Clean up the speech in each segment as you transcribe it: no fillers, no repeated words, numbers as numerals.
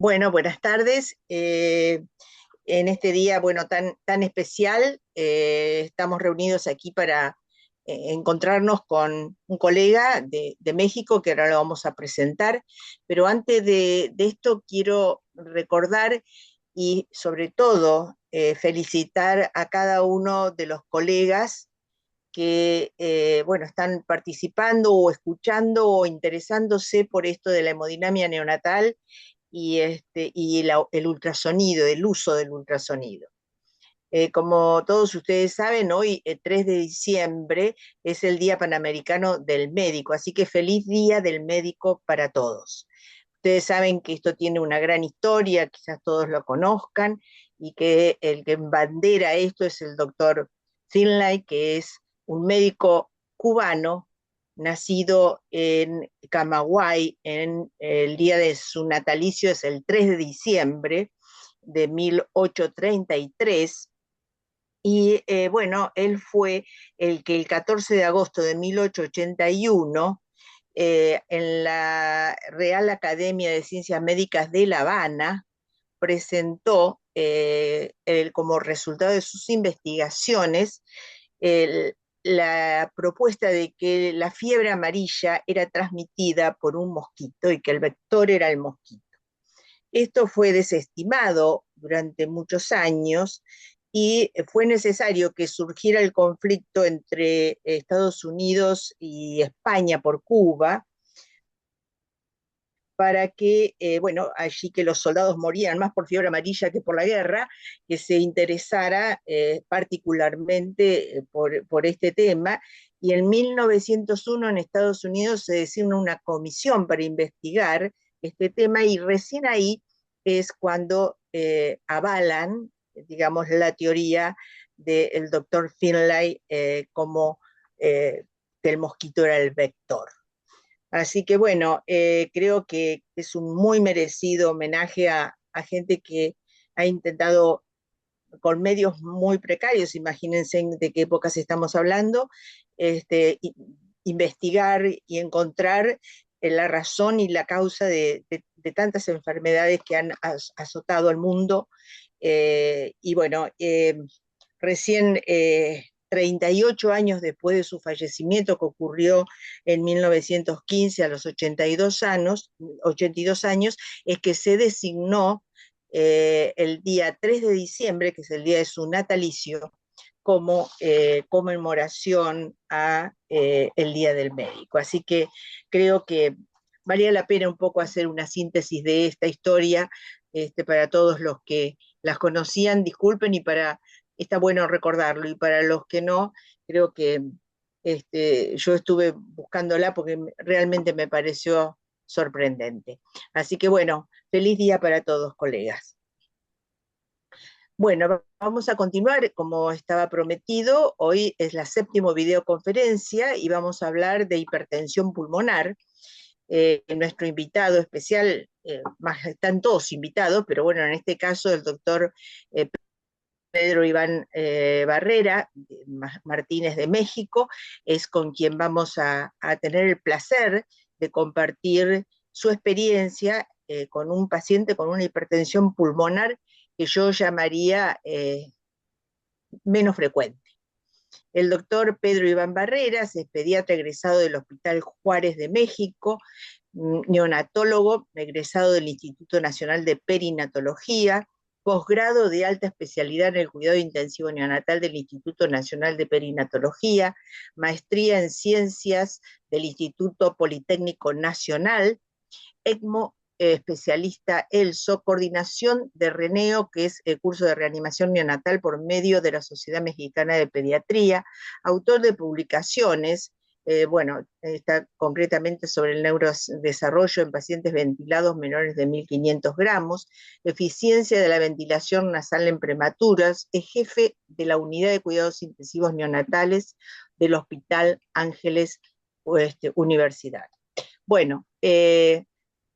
Bueno, buenas tardes. En este día, bueno, tan especial, estamos reunidos aquí para encontrarnos con un colega de México que ahora lo vamos a presentar. Pero antes de esto quiero recordar y sobre todo felicitar a cada uno de los colegas que bueno, están participando o escuchando o interesándose por esto de la hemodinamia neonatal y el ultrasonido, el uso del ultrasonido. Como todos ustedes saben, hoy, 3 de diciembre, es el Día Panamericano del Médico, así que feliz Día del Médico para todos. Ustedes saben que esto tiene una gran historia, quizás todos lo conozcan, y que el que bandera esto es el doctor Finlay, que es un médico cubano nacido en Camagüey, en el día de su natalicio es el 3 de diciembre de 1833, y bueno, él fue el que el 14 de agosto de 1881, en la Real Academia de Ciencias Médicas de La Habana, presentó como resultado de sus investigaciones el, la propuesta de que la fiebre amarilla era transmitida por un mosquito y que el vector era el mosquito. Esto fue desestimado durante muchos años y fue necesario que surgiera el conflicto entre Estados Unidos y España por Cuba para que, bueno, allí que los soldados morían más por fiebre amarilla que por la guerra, que se interesara particularmente por este tema. Y en 1901 en Estados Unidos se designa una comisión para investigar este tema y recién ahí es cuando avalan, digamos, la teoría del doctor Finlay como que el mosquito era el vector. Así que bueno, creo que es un muy merecido homenaje a gente que ha intentado con medios muy precarios, imagínense de qué épocas estamos hablando, investigar y encontrar la razón y la causa de tantas enfermedades que han azotado al mundo. Y bueno, recién 38 años después de su fallecimiento, que ocurrió en 1915 a los 82 años, es que se designó el día 3 de diciembre, que es el día de su natalicio, como conmemoración a el Día del Médico. Así que creo que valía la pena un poco hacer una síntesis de esta historia para todos los que las conocían, disculpen, y está bueno recordarlo, y para los que no, creo que yo estuve buscándola porque realmente me pareció sorprendente. Así que bueno, feliz día para todos, colegas. Bueno, vamos a continuar como estaba prometido. Hoy es la séptima videoconferencia y vamos a hablar de hipertensión pulmonar. Nuestro invitado especial, están todos invitados, pero bueno, en este caso el doctor eh, Pedro Iván Barrera Martínez de México, es con quien vamos a tener el placer de compartir su experiencia con un paciente con una hipertensión pulmonar que yo llamaría menos frecuente. El doctor Pedro Iván Barreras es pediatra egresado del Hospital Juárez de México, neonatólogo egresado del Instituto Nacional de Perinatología, posgrado de alta especialidad en el cuidado intensivo neonatal del Instituto Nacional de Perinatología, maestría en ciencias del Instituto Politécnico Nacional, ECMO, especialista ELSO, coordinación de RENEO, que es el curso de reanimación neonatal por medio de la Sociedad Mexicana de Pediatría, autor de publicaciones, bueno, está concretamente sobre el neurodesarrollo en pacientes ventilados menores de 1.500 gramos, eficiencia de la ventilación nasal en prematuras, es jefe de la unidad de cuidados intensivos neonatales del Hospital Ángeles Universidad. Bueno,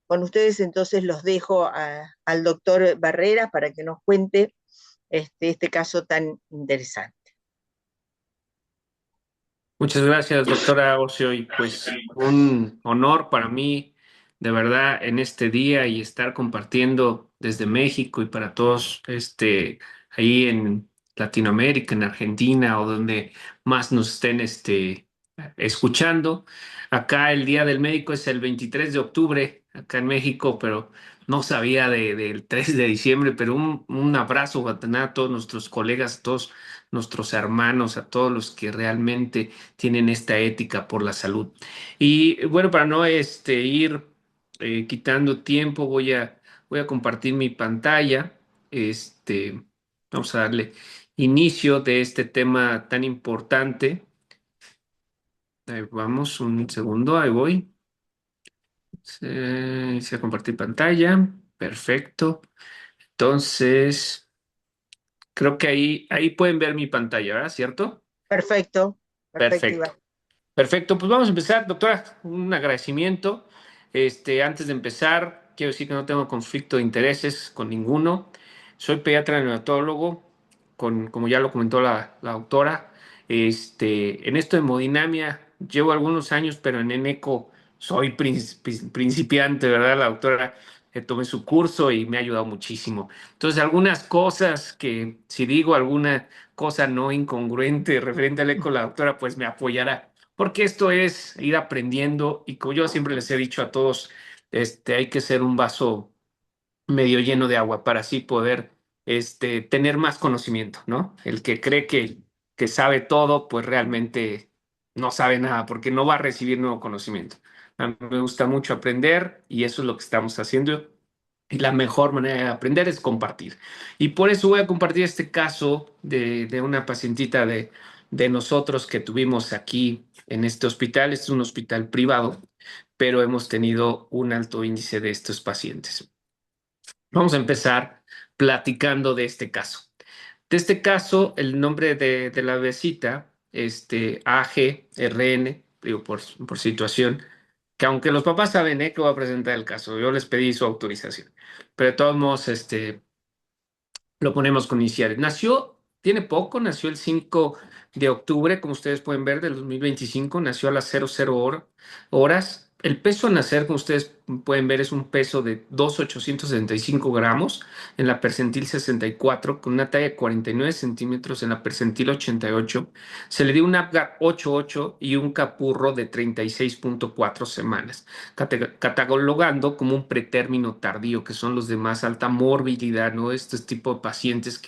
con ustedes entonces los dejo al doctor Barreras para que nos cuente este caso tan interesante. Muchas gracias, doctora Ocio, y pues un honor para mí de verdad en este día y estar compartiendo desde México y para todos ahí en Latinoamérica, en Argentina o donde más nos estén escuchando. Acá el Día del Médico es el 23 de octubre, acá en México, pero no sabía del 3 de diciembre, pero un abrazo Guataná, a todos nuestros colegas, a todos nuestros hermanos, a todos los que realmente tienen esta ética por la salud. Y bueno, para no ir quitando tiempo, voy a compartir mi pantalla. Este, Vamos a darle inicio de este tema tan importante. Ahí vamos, un segundo, ahí voy. Se compartir pantalla. Perfecto. Entonces, creo que ahí pueden ver mi pantalla, ¿verdad? ¿Cierto? Perfecto, perfecto, Iván. Perfecto. Perfecto, pues vamos a empezar, doctora. Un agradecimiento. Antes de empezar, quiero decir que no tengo conflicto de intereses con ninguno. Soy pediatra neonatólogo, como ya lo comentó la doctora. En esto de hemodinamia llevo algunos años, pero en eneco soy principiante, ¿verdad? La doctora tomé su curso y me ha ayudado muchísimo. Entonces, algunas cosas que si digo alguna cosa no incongruente referente al eco, la doctora pues me apoyará, porque esto es ir aprendiendo y como yo siempre les he dicho a todos, hay que ser un vaso medio lleno de agua para así poder tener más conocimiento, ¿no? El que cree que sabe todo, pues realmente no sabe nada porque no va a recibir nuevo conocimiento. A mí me gusta mucho aprender y eso es lo que estamos haciendo. Y la mejor manera de aprender es compartir. Y por eso voy a compartir este caso de una pacientita de nosotros que tuvimos aquí en este hospital. Este es un hospital privado, pero hemos tenido un alto índice de estos pacientes. Vamos a empezar platicando de este caso. De este caso, el nombre de la bebecita, AGRN, digo por situación, que aunque los papás saben, que voy a presentar el caso, yo les pedí su autorización, pero de todos modos, lo ponemos con iniciales. Tiene poco, nació el 5 de octubre, como ustedes pueden ver, del 2025, nació a las 00 horas. El peso al nacer, como ustedes pueden ver, es un peso de 2,875 gramos en la percentil 64, con una talla de 49 centímetros en la percentil 88. Se le dio un Apgar 88 y un capurro de 36,4 semanas, catalogando como un pretérmino tardío, que son los de más alta morbilidad, ¿no? Este tipo de pacientes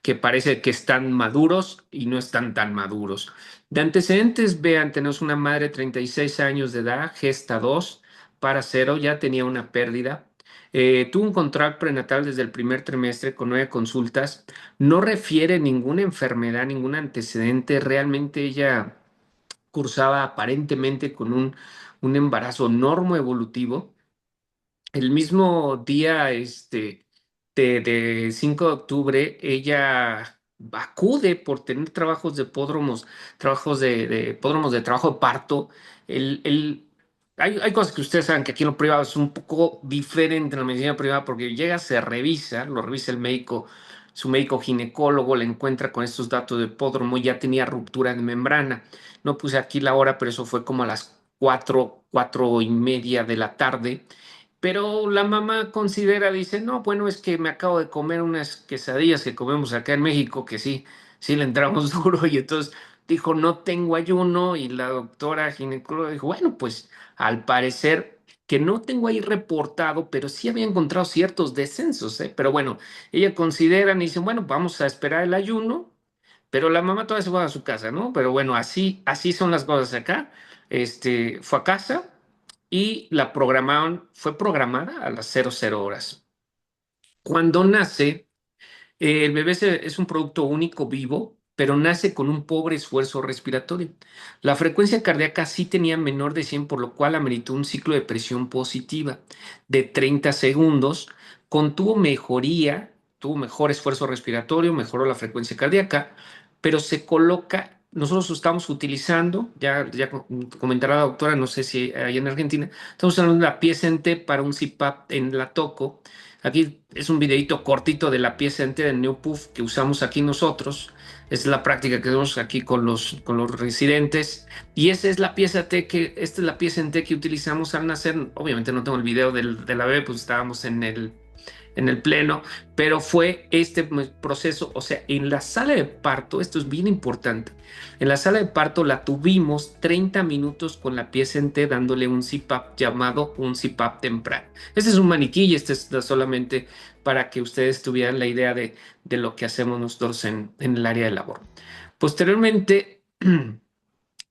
que parece que están maduros y no están tan maduros. De antecedentes, vean, tenemos una madre de 36 años de edad, gesta 2, para cero, ya tenía una pérdida. Tuvo un control prenatal desde el primer trimestre con 9 consultas. No refiere ninguna enfermedad, ningún antecedente. Realmente ella cursaba aparentemente con un embarazo normoevolutivo. El mismo día de 5 de octubre, ella acude por tener trabajos de pódromos de trabajo de parto. Hay cosas que ustedes saben que aquí en lo privado es un poco diferente en la medicina privada porque llega, se revisa, lo revisa el médico, su médico ginecólogo, le encuentra con estos datos de pódromo, ya tenía ruptura de membrana. No puse aquí la hora, pero eso fue como a las 4:30 de la tarde. Pero la mamá considera, dice, no, bueno, es que me acabo de comer unas quesadillas que comemos acá en México, que sí, sí le entramos duro, y entonces dijo, no tengo ayuno, y la doctora ginecóloga dijo, bueno, pues al parecer que no tengo ahí reportado, pero sí había encontrado ciertos descensos, ¿eh? Pero bueno, ella considera, y dice, bueno, vamos a esperar el ayuno, pero la mamá todavía se va a su casa, ¿no? Pero bueno, así son las cosas acá. Fue a casa y fue programada a las 00 horas. Cuando nace, el bebé es un producto único vivo, pero nace con un pobre esfuerzo respiratorio. La frecuencia cardíaca sí tenía menor de 100, por lo cual ameritó un ciclo de presión positiva de 30 segundos. Contuvo mejoría, tuvo mejor esfuerzo respiratorio, mejoró la frecuencia cardíaca, pero se coloca, nosotros estamos utilizando, ya comentará la doctora, no sé si hay en Argentina, estamos usando la pieza en T para un CPAP en la toco. Aquí es un videito cortito de la pieza entera del NeoPuff que usamos aquí nosotros. Es la práctica que hacemos aquí con los residentes. Y esa es la pieza T que, esta es la pieza en T que utilizamos al nacer. Obviamente no tengo el video de la bebé, pues estábamos en el pleno, pero fue este proceso, o sea, en la sala de parto, esto es bien importante, en la sala de parto la tuvimos 30 minutos con la pieza en T dándole un CPAP llamado un CPAP temprano. Este es un maniquí y este es solamente para que ustedes tuvieran la idea de lo que hacemos nosotros en el área de labor. Posteriormente,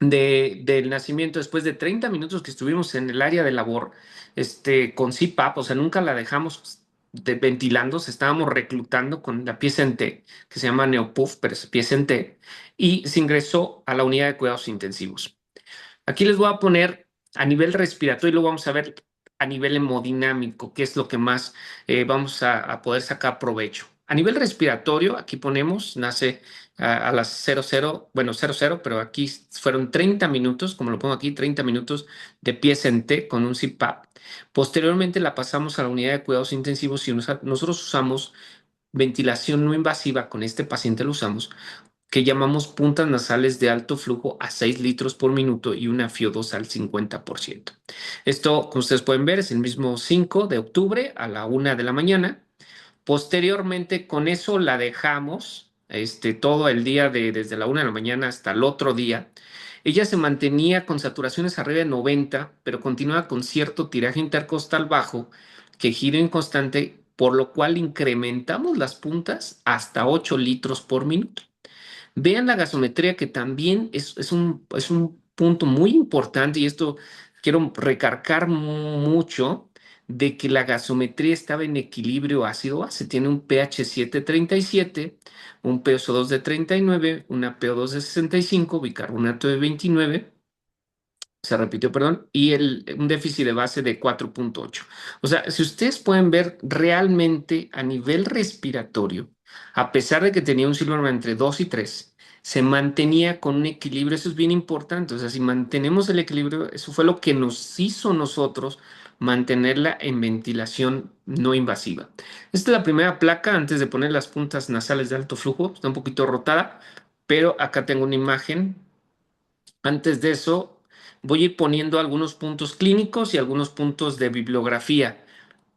del nacimiento, después de 30 minutos que estuvimos en el área de labor, con CPAP, o sea, nunca la dejamos ventilando, se estábamos reclutando con la pieza en T, que se llama Neopuff, pero es pieza en T, y se ingresó a la unidad de cuidados intensivos. Aquí les voy a poner a nivel respiratorio y luego vamos a ver a nivel hemodinámico, qué es lo que más vamos a poder sacar provecho. A nivel respiratorio, aquí ponemos, nace a las 00, bueno, 00, pero aquí fueron 30 minutos, como lo pongo aquí, 30 minutos de pieza en T con un CPAP. Posteriormente la pasamos a la unidad de cuidados intensivos y nosotros usamos ventilación no invasiva, con este paciente lo usamos, que llamamos puntas nasales de alto flujo a 6 litros por minuto y una FIO2 al 50%. Esto, como ustedes pueden ver, es el mismo 5 de octubre a la 1 de la mañana. Posteriormente, con eso la dejamos todo el día desde la 1 de la mañana hasta el otro día. Ella se mantenía con saturaciones arriba de 90, pero continuaba con cierto tiraje intercostal bajo que gira inconstante, por lo cual incrementamos las puntas hasta 8 litros por minuto. Vean la gasometría, que también es un punto muy importante, y esto quiero recargar mucho, de que la gasometría estaba en equilibrio ácido-base. Tiene un pH 7,37, un PSO2 de 39, una PO2 de 65, bicarbonato de 29, se repitió, perdón, y un déficit de base de 4,8. O sea, si ustedes pueden ver realmente a nivel respiratorio, a pesar de que tenía un Silverman entre 2 y 3, se mantenía con un equilibrio. Eso es bien importante. O sea, si mantenemos el equilibrio, eso fue lo que nos hizo nosotros mantenerla en ventilación no invasiva. Esta es la primera placa antes de poner las puntas nasales de alto flujo. Está un poquito rotada, pero acá tengo una imagen. Antes de eso, voy a ir poniendo algunos puntos clínicos y algunos puntos de bibliografía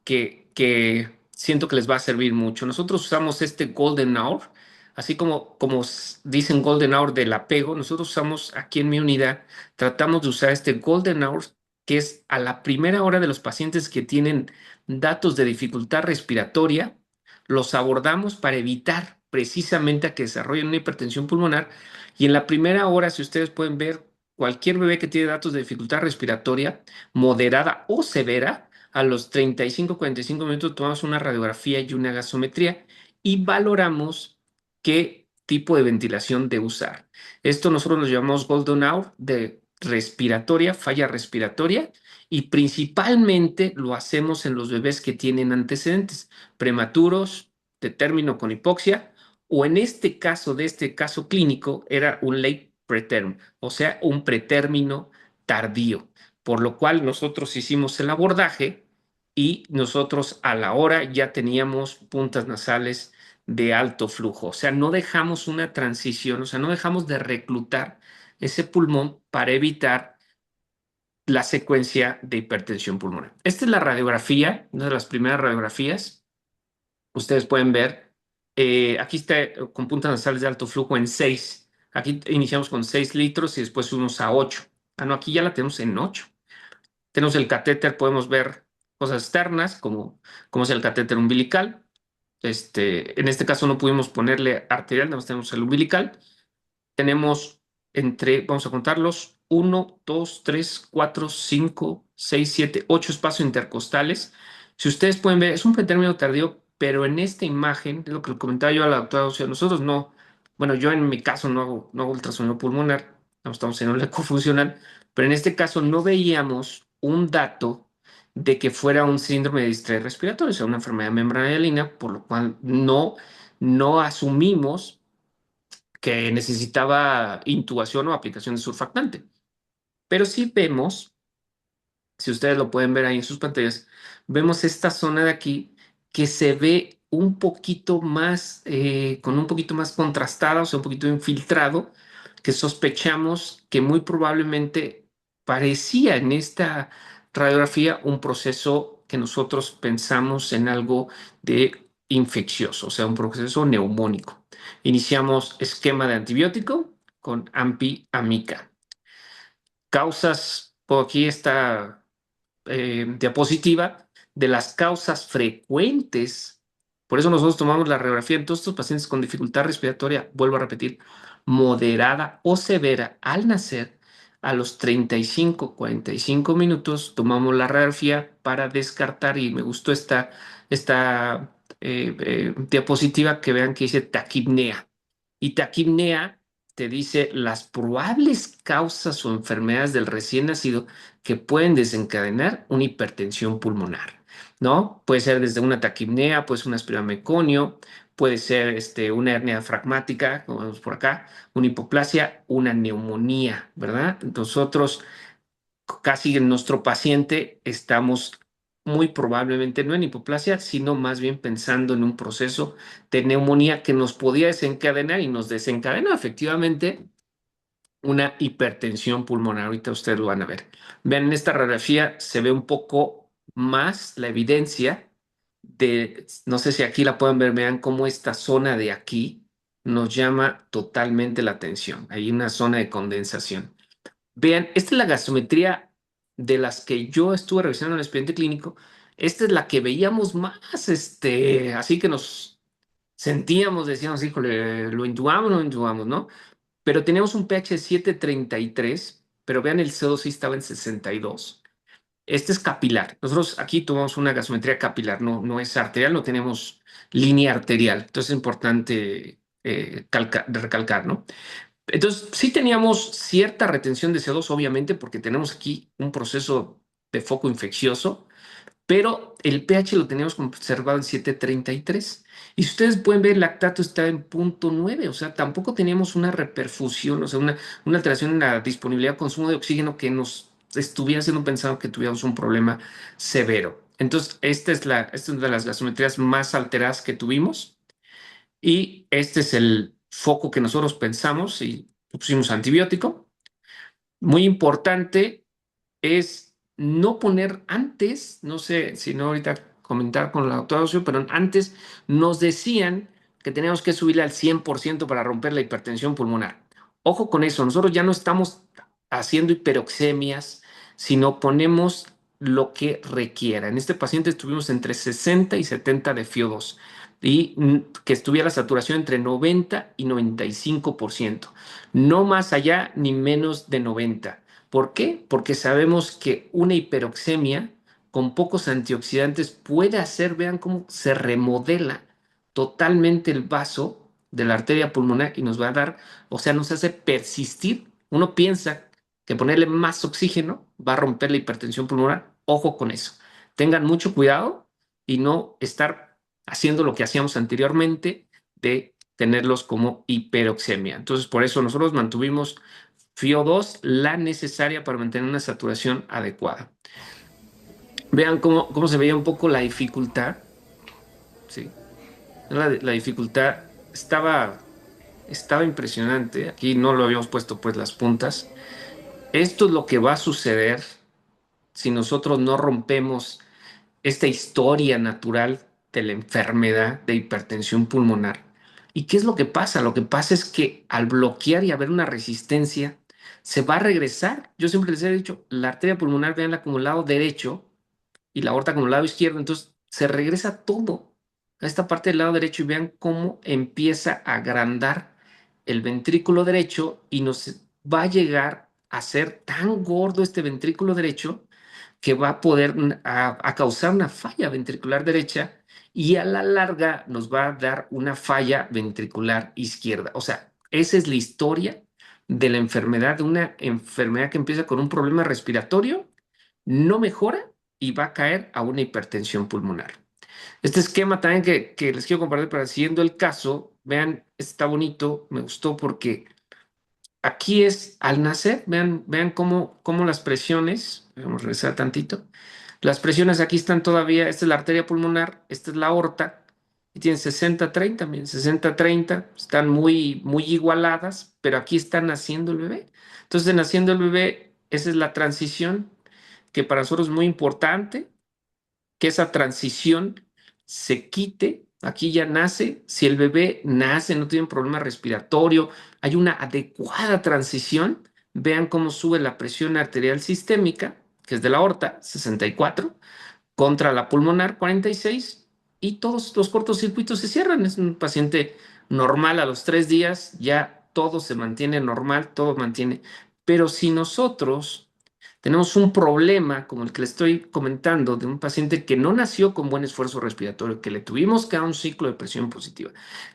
que siento que les va a servir mucho. Nosotros usamos este Golden Hour, así como dicen Golden Hour del apego. Nosotros usamos aquí en mi unidad, tratamos de usar este Golden Hour, que es a la primera hora de los pacientes que tienen datos de dificultad respiratoria. Los abordamos para evitar precisamente a que desarrollen una hipertensión pulmonar. Y en la primera hora, si ustedes pueden ver, cualquier bebé que tiene datos de dificultad respiratoria moderada o severa, a los 35, 45 minutos tomamos una radiografía y una gasometría y valoramos qué tipo de ventilación de usar. Esto nosotros lo llamamos Golden Hour de respiratoria, falla respiratoria, y principalmente lo hacemos en los bebés que tienen antecedentes prematuros, de término con hipoxia, o en este caso, de este caso clínico, era un late preterm, o sea, un pretérmino tardío, por lo cual nosotros hicimos el abordaje y nosotros a la hora ya teníamos puntas nasales de alto flujo. O sea, no dejamos una transición, o sea, no dejamos de reclutar ese pulmón para evitar la secuencia de hipertensión pulmonar. Esta es la radiografía, una de las primeras radiografías. Ustedes pueden ver, aquí está con puntas nasales de alto flujo en 6. Aquí iniciamos con 6 litros y después subimos a 8. Ah, no, aquí ya la tenemos en 8. Tenemos el catéter, podemos ver cosas externas como es el catéter umbilical. En este caso no pudimos ponerle arterial, nada más tenemos el umbilical. Tenemos vamos a contarlos, 1, 2, 3, 4, 5, 6, 7, 8 espacios intercostales. Si ustedes pueden ver, es un pretérmino tardío, pero en esta imagen, es lo que le comentaba yo a la doctora, o sea, nosotros no, bueno, yo en mi caso no hago ultrasonido pulmonar, no estamos en un eco funcional, pero en este caso no veíamos un dato de que fuera un síndrome de distrés respiratorio, o sea, una enfermedad membrana, por lo cual no asumimos que necesitaba intubación o aplicación de surfactante. Pero sí vemos, si ustedes lo pueden ver ahí en sus pantallas, vemos esta zona de aquí que se ve un poquito más, con un poquito más contrastado, o sea, un poquito infiltrado, que sospechamos que muy probablemente parecía en esta radiografía un proceso que nosotros pensamos en algo de infeccioso, o sea, un proceso neumónico. Iniciamos esquema de antibiótico con AMPI-AMICA. Causas, por aquí está diapositiva de las causas frecuentes. Por eso nosotros tomamos la radiografía en todos estos pacientes con dificultad respiratoria, vuelvo a repetir, moderada o severa al nacer. A los 35, 45 minutos tomamos la radiografía para descartar, y me gustó esta diapositiva que vean que dice taquipnea. Y taquipnea te dice las probables causas o enfermedades del recién nacido que pueden desencadenar una hipertensión pulmonar, ¿no? Puede ser desde una taquipnea, puede ser un aspirado meconio, puede ser una hernia diafragmática, como vemos por acá, una hipoplasia, una neumonía, ¿verdad? Nosotros, casi en nuestro paciente, estamos muy probablemente no en hipoplasia, sino más bien pensando en un proceso de neumonía que nos podía desencadenar y nos desencadenó efectivamente una hipertensión pulmonar. Ahorita ustedes lo van a ver. Vean, en esta radiografía se ve un poco más la evidencia de, no sé si aquí la pueden ver, vean cómo esta zona de aquí nos llama totalmente la atención. Hay una zona de condensación. Vean, esta es la gasometría de las que yo estuve revisando en el expediente clínico. Esta es la que veíamos más, así que nos sentíamos, decíamos, híjole, lo intubamos, no lo intubamos, ¿no? Pero teníamos un pH de 7,33, pero vean, el CO2 sí estaba en 62. Este es capilar. Nosotros aquí tomamos una gasometría capilar, no es arterial, no tenemos línea arterial. Entonces es importante recalcar, ¿no? Entonces sí teníamos cierta retención de CO2, obviamente, porque tenemos aquí un proceso de foco infeccioso, pero el pH lo teníamos conservado en 7,33. Y si ustedes pueden ver, el lactato está en 0,9, o sea, tampoco teníamos una reperfusión, o sea, una alteración en la disponibilidad, consumo de oxígeno que nos estuviera haciendo pensar que tuviéramos un problema severo. Entonces, esta es una de las gasometrías más alteradas que tuvimos, y este es el foco que nosotros pensamos y pusimos antibiótico. Muy importante es no poner antes, no sé si no ahorita comentar con la doctora Ocio, pero antes nos decían que teníamos que subirle al 100% para romper la hipertensión pulmonar. Ojo con eso, nosotros ya no estamos haciendo hiperoxemias, sino ponemos lo que requiera. En este paciente estuvimos entre 60 y 70 de FiO2 y que estuviera la saturación entre 90 y 95%, no más allá ni menos de 90. ¿Por qué? Porque sabemos que una hiperoxemia con pocos antioxidantes puede hacer, vean cómo se remodela totalmente el vaso de la arteria pulmonar y nos va a dar, o sea, nos hace persistir. Uno piensa que ponerle más oxígeno va a romper la hipertensión pulmonar. Ojo con eso. Tengan mucho cuidado y no estar haciendo lo que hacíamos anteriormente de tenerlos como hiperoxemia. Entonces, por eso nosotros mantuvimos FiO2 la necesaria para mantener una saturación adecuada. Vean cómo se veía un poco la dificultad, ¿sí? La dificultad estaba impresionante. Aquí no lo habíamos puesto pues las puntas. Esto es lo que va a suceder si nosotros no rompemos esta historia natural de la enfermedad de hipertensión pulmonar. ¿Y qué es lo que pasa? Lo que pasa es que al bloquear y haber una resistencia, se va a regresar. Yo siempre les he dicho, la arteria pulmonar, vean como lado derecho y la aorta como lado izquierdo, entonces se regresa todo a esta parte del lado derecho y vean cómo empieza a agrandar el ventrículo derecho y nos va a llegar a ser tan gordo este ventrículo derecho que va a poder a causar una falla ventricular derecha y a la larga nos va a dar una falla ventricular izquierda. O sea, esa es la historia de la enfermedad, de una enfermedad que empieza con un problema respiratorio, no mejora y va a caer a una hipertensión pulmonar. Este esquema también que les quiero compartir para siguiendo el caso, vean, está bonito, me gustó porque aquí es al nacer, vean cómo las presiones, vamos a regresar tantito, las presiones aquí están todavía, esta es la arteria pulmonar, esta es la aorta, y tienen 60-30, miren, 60-30, están muy, muy igualadas, pero aquí está naciendo el bebé. Entonces, naciendo el bebé, esa es la transición que para nosotros es muy importante, que esa transición se quite. Aquí ya nace, si el bebé nace, no tiene un problema respiratorio, hay una adecuada transición. Vean cómo sube la presión arterial sistémica, que es de la aorta, 64 contra la pulmonar 46 y todos los cortocircuitos se cierran. Es un paciente normal a los 3 días, ya todo se mantiene normal, todo mantiene. Pero si nosotros tenemos un problema como el que le estoy comentando de un paciente que no nació con buen esfuerzo respiratorio, que le tuvimos que dar un ciclo de presión positiva,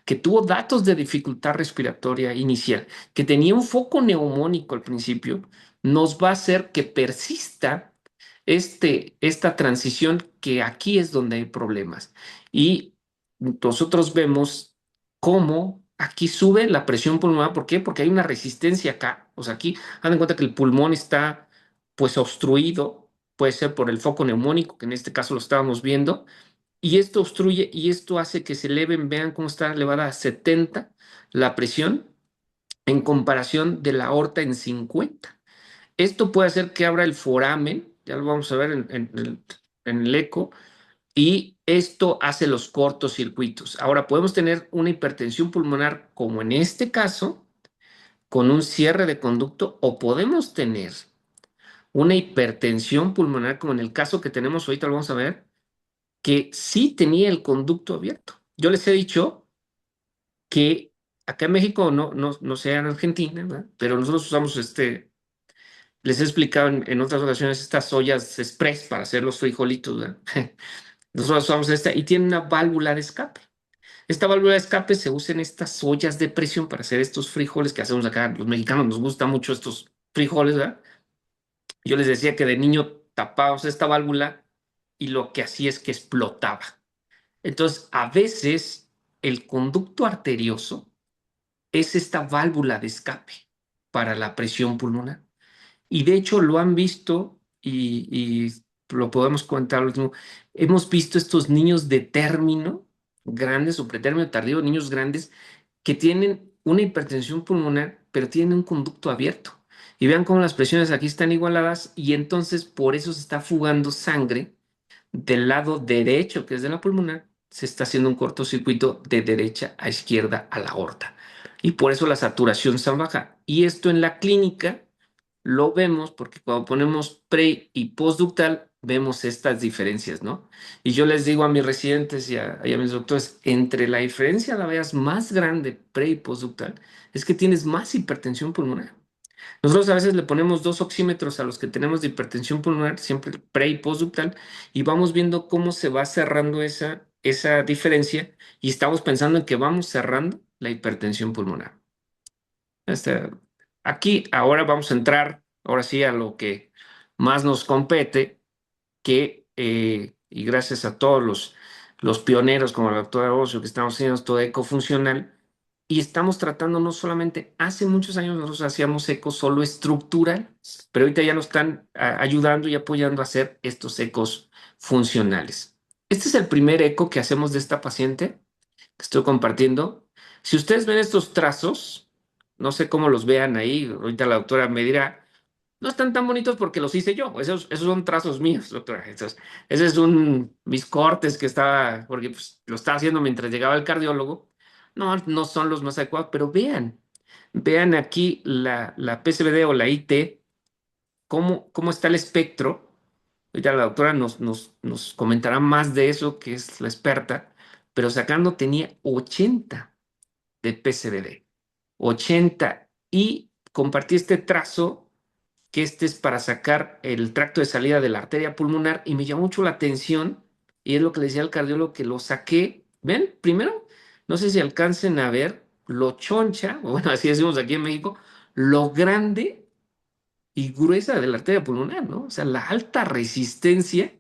que tuvo datos de dificultad respiratoria inicial, que tenía un foco neumónico al principio, nos va a hacer que persista esta transición que aquí es donde hay problemas. Y nosotros vemos cómo aquí sube la presión pulmonar. ¿Por qué? Porque hay una resistencia acá. O sea, aquí, haz en cuenta que el pulmón está pues obstruido, puede ser por el foco neumónico, que en este caso lo estábamos viendo, y esto obstruye y esto hace que se eleven, vean cómo está elevada a 70 la presión en comparación de la aorta en 50. Esto puede hacer que abra el foramen, ya lo vamos a ver en el eco, y esto hace los cortocircuitos. Ahora, podemos tener una hipertensión pulmonar, como en este caso, con un cierre de conducto, o podemos tener una hipertensión pulmonar, como en el caso que tenemos ahorita, lo vamos a ver, que sí tenía el conducto abierto. Yo les he dicho que acá en México, no sé en Argentina, ¿verdad? Pero nosotros usamos les he explicado en otras ocasiones estas ollas express para hacer los frijolitos, ¿verdad? Nosotros usamos esta y tiene una válvula de escape. Esta válvula de escape se usa en estas ollas de presión para hacer estos frijoles que hacemos acá. Los mexicanos nos gustan mucho estos frijoles, ¿verdad? Yo les decía que de niño tapábamos esta válvula y lo que hacía es que explotaba. Entonces, a veces el conducto arterioso es esta válvula de escape para la presión pulmonar. Y de hecho lo han visto y lo podemos comentar al último. Hemos visto estos niños de término, grandes o pretérmino tardío, niños grandes que tienen una hipertensión pulmonar, pero tienen un conducto abierto. Y vean cómo las presiones aquí están igualadas y entonces por eso se está fugando sangre del lado derecho, que es de la pulmonar, se está haciendo un cortocircuito de derecha a izquierda a la aorta. Y por eso la saturación está baja. Y esto en la clínica lo vemos porque cuando ponemos pre y postductal vemos estas diferencias, ¿no? Y yo les digo a mis residentes y a mis doctores, entre la diferencia la veas más grande pre y postductal, es que tienes más hipertensión pulmonar. Nosotros a veces le ponemos 2 oxímetros a los que tenemos de hipertensión pulmonar, siempre pre y postductal, y vamos viendo cómo se va cerrando esa diferencia y estamos pensando en que vamos cerrando la hipertensión pulmonar. Este, aquí ahora vamos a entrar, ahora sí, a lo que más nos compete, y gracias a todos los pioneros como la doctora Ocio, que estamos haciendo esto de ecofuncional, y estamos tratando no solamente, hace muchos años nosotros hacíamos eco solo estructural, pero ahorita ya nos están ayudando y apoyando a hacer estos ecos funcionales. Este es el primer eco que hacemos de esta paciente que estoy compartiendo. Si ustedes ven estos trazos, no sé cómo los vean ahí, ahorita la doctora me dirá, no están tan bonitos porque los hice yo, esos son trazos míos, doctora. Ese es mis cortes que estaba, porque pues, lo estaba haciendo mientras llegaba el cardiólogo. No son los más adecuados, pero vean aquí la PSVD o la IT, cómo está el espectro. Ahorita la doctora nos comentará más de eso, que es la experta, pero sacando tenía 80 de PSVD, 80, y compartí este trazo, que este es para sacar el tracto de salida de la arteria pulmonar, y me llamó mucho la atención, y es lo que le decía al cardiólogo, que lo saqué. ¿Ven? Primero, no sé si alcancen a ver lo choncha, o bueno, así decimos aquí en México, lo grande y gruesa de la arteria pulmonar, ¿no? O sea, la alta resistencia,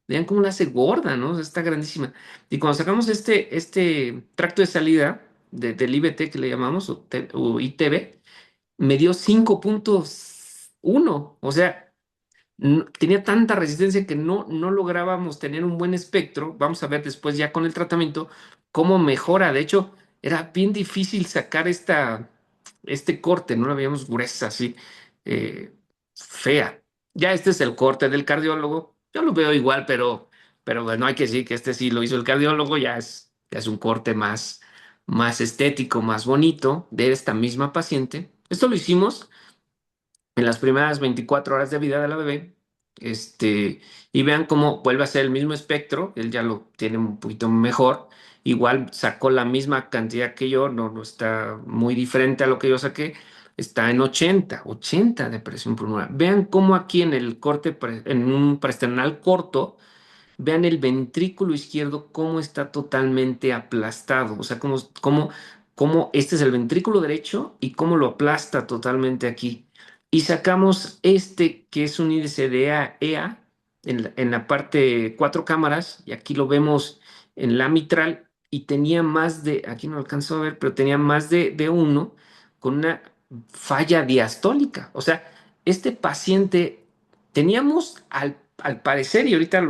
vean cómo la hace gorda, ¿no? O sea, está grandísima. Y cuando sacamos este tracto de salida del IBT que le llamamos, o ITB, me dio 5.1. O sea, tenía tanta resistencia que no lográbamos tener un buen espectro. Vamos a ver después ya con el tratamiento cómo mejora. De hecho, era bien difícil sacar este corte, no la veíamos gruesa así, eh, fea. Ya este es el corte del cardiólogo. Yo lo veo igual, pero bueno, hay que decir que este sí lo hizo el cardiólogo, ya es un corte más estético, más bonito de esta misma paciente. Esto lo hicimos en las primeras 24 horas de vida de la bebé, y vean cómo vuelve a ser el mismo espectro, él ya lo tiene un poquito mejor, igual sacó la misma cantidad que yo, no está muy diferente a lo que yo saqué, está en 80 de presión pulmonar. Vean cómo aquí en el corte, en un preesternal corto, vean el ventrículo izquierdo cómo está totalmente aplastado, o sea, cómo este es el ventrículo derecho y cómo lo aplasta totalmente aquí. Y sacamos este que es un índice de EA en la parte cuatro cámaras, y aquí lo vemos en la mitral, y tenía más aquí no alcanzo a ver, pero tenía más de uno con una falla diastólica. O sea, este paciente teníamos al parecer, y ahorita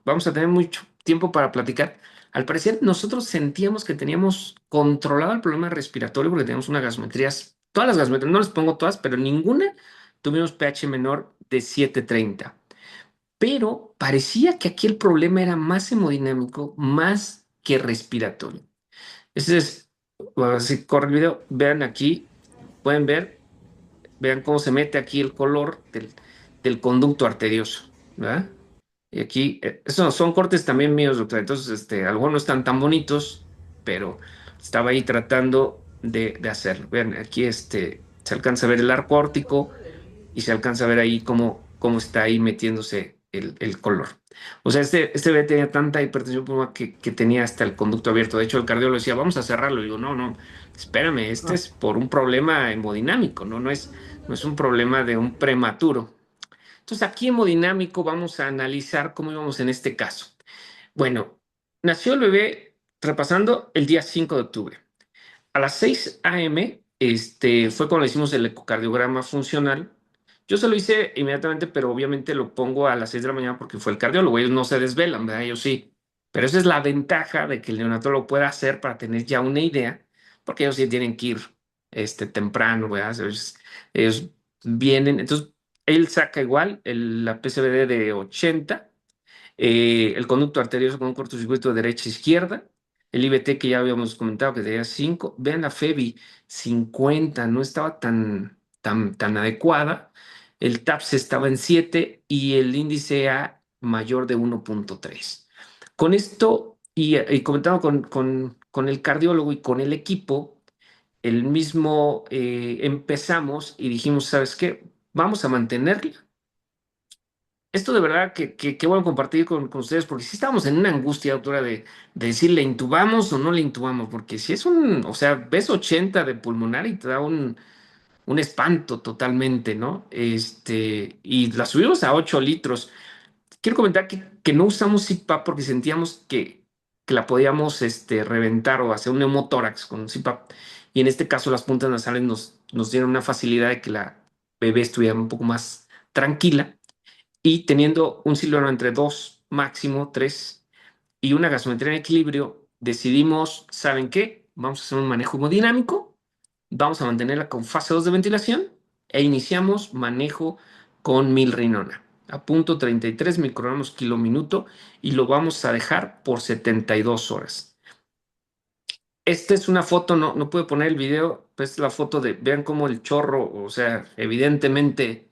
vamos a tener mucho tiempo para platicar, al parecer nosotros sentíamos que teníamos controlado el problema respiratorio porque teníamos una gasometría, todas las gasometrías, no les pongo todas, pero ninguna tuvimos pH menor de 730. Pero parecía que aquí el problema era más hemodinámico, más que respiratorio. Ese es, bueno, si corre el video, vean aquí, pueden ver, vean cómo se mete aquí el color del conducto arterioso, ¿verdad? Y aquí, esos son cortes también míos, doctor. Entonces, algunos no están tan bonitos, pero estaba ahí tratando de hacerlo. Vean, aquí se alcanza a ver el arco órtico y se alcanza a ver ahí cómo está ahí metiéndose el color. O sea, este bebé tenía tanta hipertensión pulmonar que tenía hasta el conducto abierto. De hecho, el cardiólogo decía, vamos a cerrarlo. Y digo, no, espérame, este es por un problema hemodinámico, no es un problema de un prematuro. Entonces, aquí hemodinámico vamos a analizar cómo íbamos en este caso. Bueno, nació el bebé repasando el día 5 de octubre. A las 6 a.m. Fue cuando le hicimos el ecocardiograma funcional. Yo se lo hice inmediatamente, pero obviamente lo pongo a las 6 de la mañana porque fue el cardiólogo. Ellos no se desvelan, ¿verdad? Ellos sí. Pero esa es la ventaja de que el neonatólogo pueda hacer para tener ya una idea, porque ellos sí tienen que ir temprano, ¿verdad? Ellos vienen. Entonces, él saca igual la PCVD de 80, el conducto arterioso con un cortocircuito de derecha a izquierda, el IVT que ya habíamos comentado que tenía 5, vean la FEBI 50, no estaba tan adecuada, el TAPS estaba en 7 y el índice A mayor de 1.3. Con esto, y comentando con el cardiólogo y con el equipo, el mismo empezamos y dijimos, ¿sabes qué? Vamos a mantenerla. Esto de verdad que bueno compartir con ustedes, porque sí estábamos en una angustia, doctora, de decir, ¿le intubamos o no le intubamos? Porque si es o sea, ves 80 de pulmonar y te da un espanto totalmente, ¿no? Y la subimos a 8 litros. Quiero comentar que no usamos CPAP porque sentíamos que la podíamos reventar o hacer un neumotórax con CPAP. Y en este caso las puntas nasales nos dieron una facilidad de que la bebé estuviera un poco más tranquila, y teniendo un silbano entre 2, máximo 3, y una gasometría en equilibrio, decidimos, ¿saben qué? Vamos a hacer un manejo hemodinámico, vamos a mantenerla con fase 2 de ventilación e iniciamos manejo con milrinona a punto 33 microgramos kilo minuto, y lo vamos a dejar por 72 horas. Esta es una foto, no puedo poner el video, pues es la foto vean cómo el chorro, o sea, evidentemente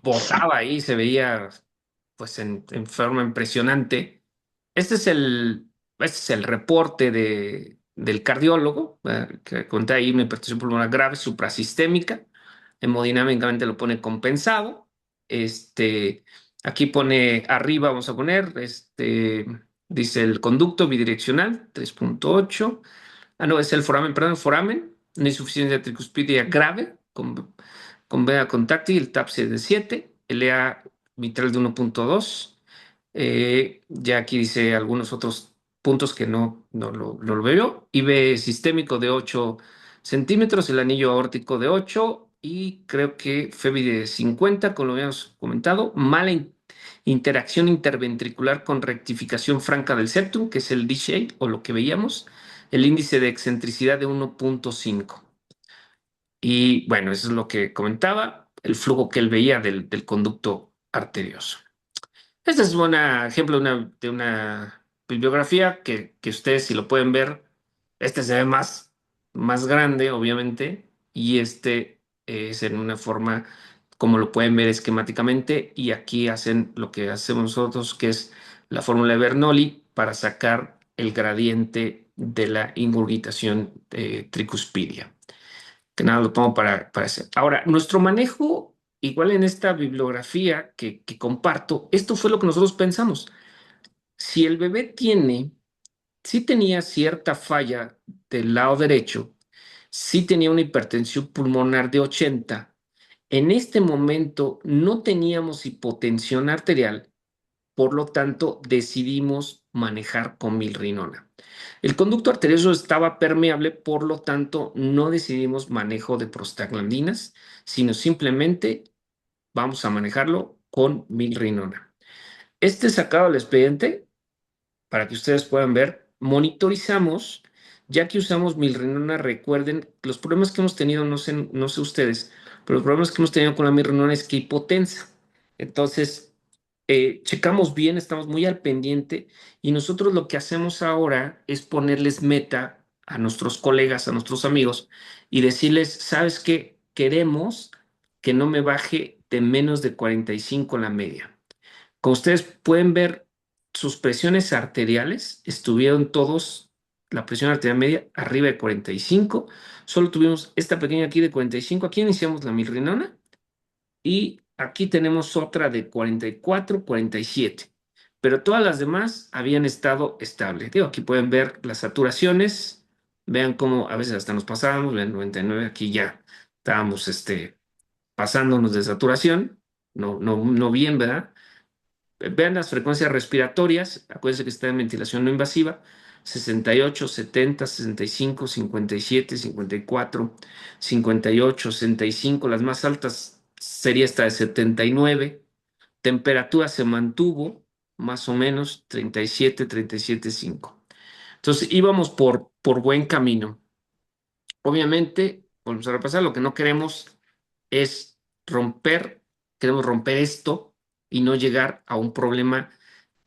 botaba ahí, se veía pues en forma impresionante. Este es el reporte del cardiólogo, que conté ahí una hipertensión pulmonar grave suprasistémica, hemodinámicamente lo pone compensado. Aquí pone arriba, vamos a poner, dice el conducto bidireccional, 3.8. Ah, no, es el foramen, perdón, foramen, una insuficiencia tricuspidia grave con vena contactil, el TAPS es de 7, el EA mitral de 1.2. Ya aquí dice algunos otros puntos que no lo veo. IB sistémico de 8 centímetros, el anillo aórtico de 8 y creo que FEBI de 50, como lo habíamos comentado, mala interacción interventricular con rectificación franca del septum, que es el D-shaped o lo que veíamos, el índice de excentricidad de 1.5. Y bueno, eso es lo que comentaba, el flujo que él veía del conducto arterioso. Este es un ejemplo de una bibliografía que ustedes, si lo pueden ver, este se ve más grande, obviamente, y este es en una forma, como lo pueden ver esquemáticamente, y aquí hacen lo que hacemos nosotros, que es la fórmula de Bernoulli para sacar el gradiente de la ingurgitación tricuspidia. Que nada, lo pongo para hacer. Ahora, nuestro manejo, igual en esta bibliografía que comparto, esto fue lo que nosotros pensamos. Si el bebé sí tenía cierta falla del lado derecho, sí tenía una hipertensión pulmonar de 80, en este momento no teníamos hipotensión arterial, por lo tanto decidimos manejar con milrinona. El conducto arterioso estaba permeable, por lo tanto no decidimos manejo de prostaglandinas, sino simplemente vamos a manejarlo con milrinona. Este sacado del expediente, para que ustedes puedan ver, monitorizamos, ya que usamos milrinona, recuerden, los problemas que hemos tenido, no sé ustedes, pero los problemas que hemos tenido con la milrinona es que hipotensa. Entonces, checamos bien, estamos muy al pendiente y nosotros lo que hacemos ahora es ponerles meta a nuestros colegas, a nuestros amigos y decirles, ¿sabes qué? Queremos que no me baje de menos de 45 la media. Como ustedes pueden ver, sus presiones arteriales estuvieron todos, la presión arterial media arriba de 45. Solo tuvimos esta pequeña aquí de 45. Aquí iniciamos la milrinona y aquí tenemos otra de 44, 47, pero todas las demás habían estado estables. Digo, aquí pueden ver las saturaciones, vean cómo a veces hasta nos pasábamos, vean 99, aquí ya estábamos pasándonos de saturación, no bien, ¿verdad? Vean las frecuencias respiratorias, acuérdense que está en ventilación no invasiva, 68, 70, 65, 57, 54, 58, 65, las más altas sería esta de 79, temperatura se mantuvo más o menos 37, 37,5. Entonces íbamos por buen camino. Obviamente, volvemos a repasar, lo que no queremos es queremos romper esto y no llegar a un problema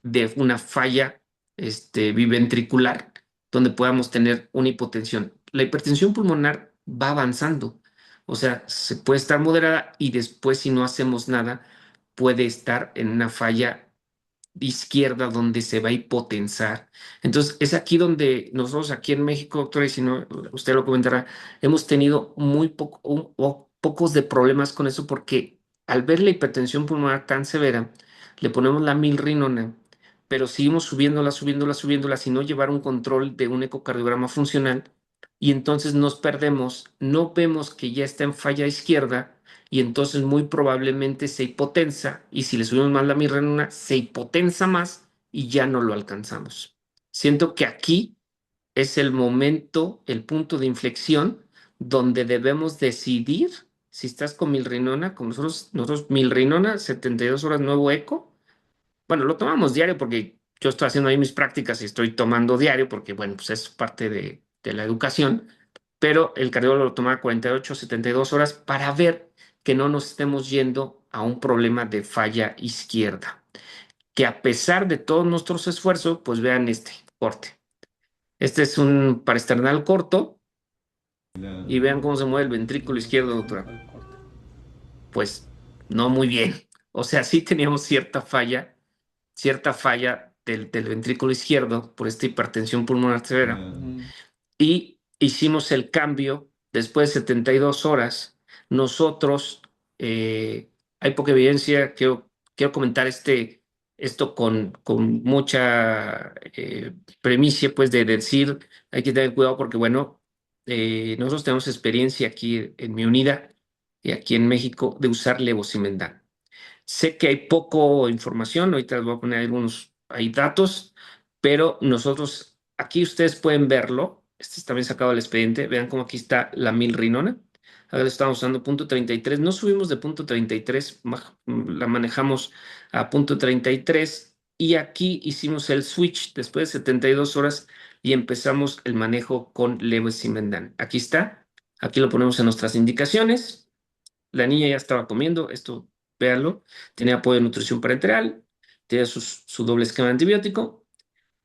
de una falla biventricular donde podamos tener una hipotensión. La hipertensión pulmonar va avanzando, o sea, se puede estar moderada y después, si no hacemos nada, puede estar en una falla izquierda donde se va a hipotensar. Entonces, es aquí donde nosotros aquí en México, doctora, y si no, usted lo comentará, hemos tenido pocos de problemas con eso porque al ver la hipertensión pulmonar tan severa, le ponemos la milrinona, pero seguimos subiéndola, subiéndola, subiéndola, sin no llevar un control de un ecocardiograma funcional y entonces nos perdemos, no vemos que ya está en falla izquierda y entonces muy probablemente se hipotensa y si le subimos más la mirrenona, se hipotensa más y ya no lo alcanzamos. Siento que aquí es el momento, el punto de inflexión donde debemos decidir si estás con milrinona, como nosotros milrinona, 72 horas nuevo eco. Bueno, lo tomamos diario porque yo estoy haciendo ahí mis prácticas y estoy tomando diario porque, bueno, pues es parte de la educación, pero el cardiólogo lo toma 48, 72 horas para ver que no nos estemos yendo a un problema de falla izquierda. Que a pesar de todos nuestros esfuerzos, pues vean este corte. Este es un paresternal corto y vean cómo se mueve el ventrículo izquierdo, doctora. Pues no muy bien. O sea, sí teníamos cierta falla del ventrículo izquierdo por esta hipertensión pulmonar severa. Y hicimos el cambio después de 72 horas. Nosotros, hay poca evidencia, quiero comentar esto con mucha premicia, pues de decir, hay que tener cuidado porque, bueno, nosotros tenemos experiencia aquí en mi unidad y aquí en México de usar levosimendan. Sé que hay poco información, ahorita les voy a poner algunos, hay datos, pero nosotros, aquí ustedes pueden verlo, este es también sacado del expediente, vean cómo aquí está la milrinona, Ahora estamos usando punto 33. No subimos de punto 33, la manejamos a punto 33 y aquí hicimos el switch después de 72 horas y empezamos el manejo con levosimendan. Aquí está, aquí lo ponemos en nuestras indicaciones. La niña ya estaba comiendo, esto véanlo, tenía apoyo de nutrición parenteral, tenía su doble esquema de antibiótico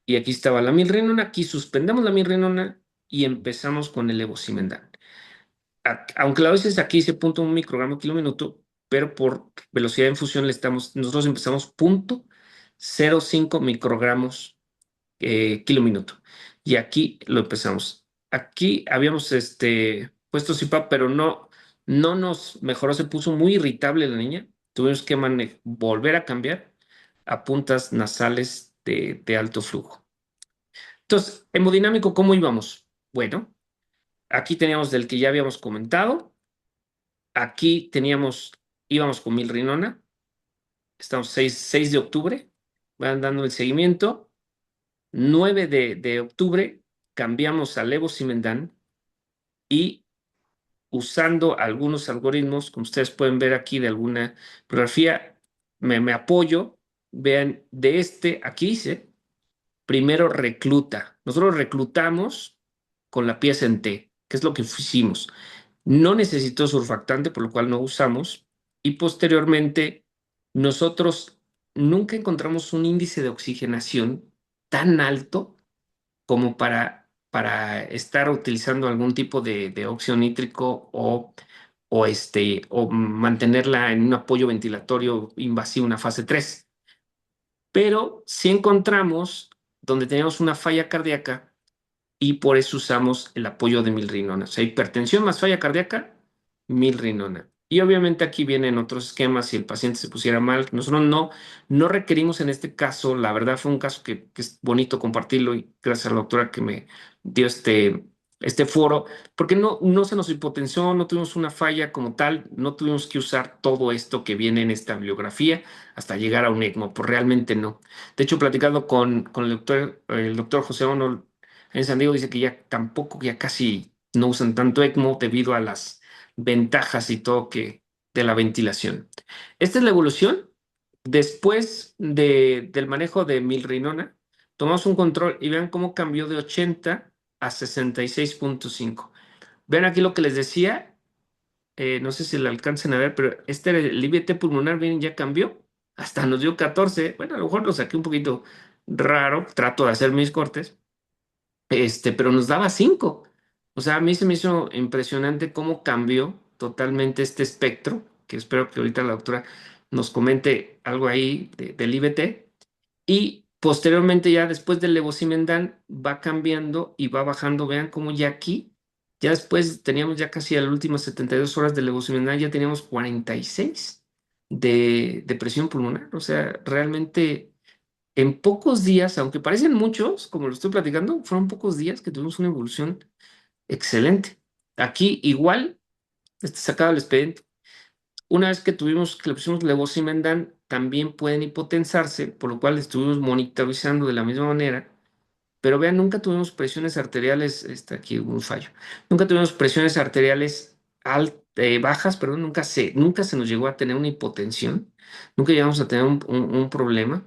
y aquí estaba la milrinona. Aquí suspendemos la milrinona y empezamos con el levosimendan. Aunque la dosis aquí dice 0.1 microgramo kilo minuto, pero por velocidad de infusión nosotros empezamos 0.05 microgramos kilo minuto. Y aquí lo empezamos. Aquí habíamos puesto CPAP, pero no nos mejoró, se puso muy irritable la niña. Tuvimos que volver a cambiar a puntas nasales de alto flujo. Entonces, hemodinámico, ¿cómo íbamos? Bueno, aquí teníamos del que ya habíamos comentado. Aquí íbamos con milrinona. Estamos 6 de octubre, van dando el seguimiento. 9 de octubre cambiamos a levosimendan y usando algunos algoritmos, como ustedes pueden ver aquí de alguna bibliografía, me apoyo. Vean, aquí dice, primero recluta. Nosotros reclutamos con la pieza en T, que es lo que hicimos. No necesitó surfactante, por lo cual no usamos. Y posteriormente, nosotros nunca encontramos un índice de oxigenación tan alto como para estar utilizando algún tipo de óxido nítrico o mantenerla en un apoyo ventilatorio invasivo, una fase 3. Pero sí encontramos donde teníamos una falla cardíaca y por eso usamos el apoyo de milrinona. O sea, hipertensión más falla cardíaca, milrinona. Y obviamente aquí vienen otros esquemas si el paciente se pusiera mal. Nosotros no requerimos en este caso, la verdad fue un caso que es bonito compartirlo y gracias a la doctora que me dio este foro, porque no se nos hipotensió, no tuvimos una falla como tal, no tuvimos que usar todo esto que viene en esta bibliografía hasta llegar a un ECMO, pues realmente no. De hecho, platicando con el doctor José Ono en San Diego, dice que ya tampoco, ya casi no usan tanto ECMO debido a las ventajas y todo de la ventilación. Esta es la evolución. Después del manejo de milrinona, tomamos un control y vean cómo cambió de 80 a 66.5. Vean aquí lo que les decía, no sé si lo alcancen a ver, pero el IVT pulmonar, bien, ya cambió. Hasta nos dio 14. Bueno, a lo mejor lo saqué un poquito raro, trato de hacer mis cortes, pero nos daba 5. O sea, a mí se me hizo impresionante cómo cambió totalmente este espectro, que espero que ahorita la doctora nos comente algo ahí del IBT. Y posteriormente, ya después del levosimendan, va cambiando y va bajando. Vean cómo ya aquí, ya después teníamos ya casi a las últimas 72 horas de levosimendan, ya teníamos 46 de presión pulmonar. O sea, realmente en pocos días, aunque parecen muchos, como lo estoy platicando, fueron pocos días que tuvimos una evolución excelente. Aquí igual, sacado el expediente. Una vez que le pusimos levosimendan, también pueden hipotensarse, por lo cual estuvimos monitorizando de la misma manera. Pero vean, nunca tuvimos presiones arteriales, aquí hubo un fallo. Nunca tuvimos presiones arteriales bajas, perdón, nunca se nos llegó a tener una hipotensión. Nunca llegamos a tener un problema.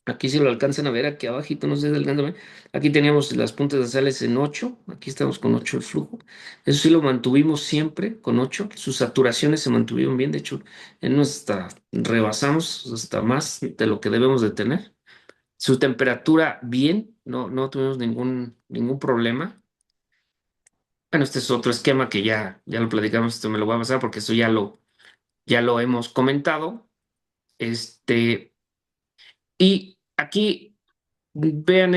Aquí si lo alcanzan a ver, aquí abajito, no sé delgándome. Aquí teníamos las puntas nasales en 8. Aquí estamos con 8 el flujo. Eso sí lo mantuvimos siempre con 8. Sus saturaciones se mantuvieron bien. De hecho, en unos hasta rebasamos hasta más de lo que debemos de tener. Su temperatura bien, no tuvimos ningún problema. Bueno, este es otro esquema que ya lo platicamos. Esto me lo voy a pasar porque eso ya lo hemos comentado. Y aquí vean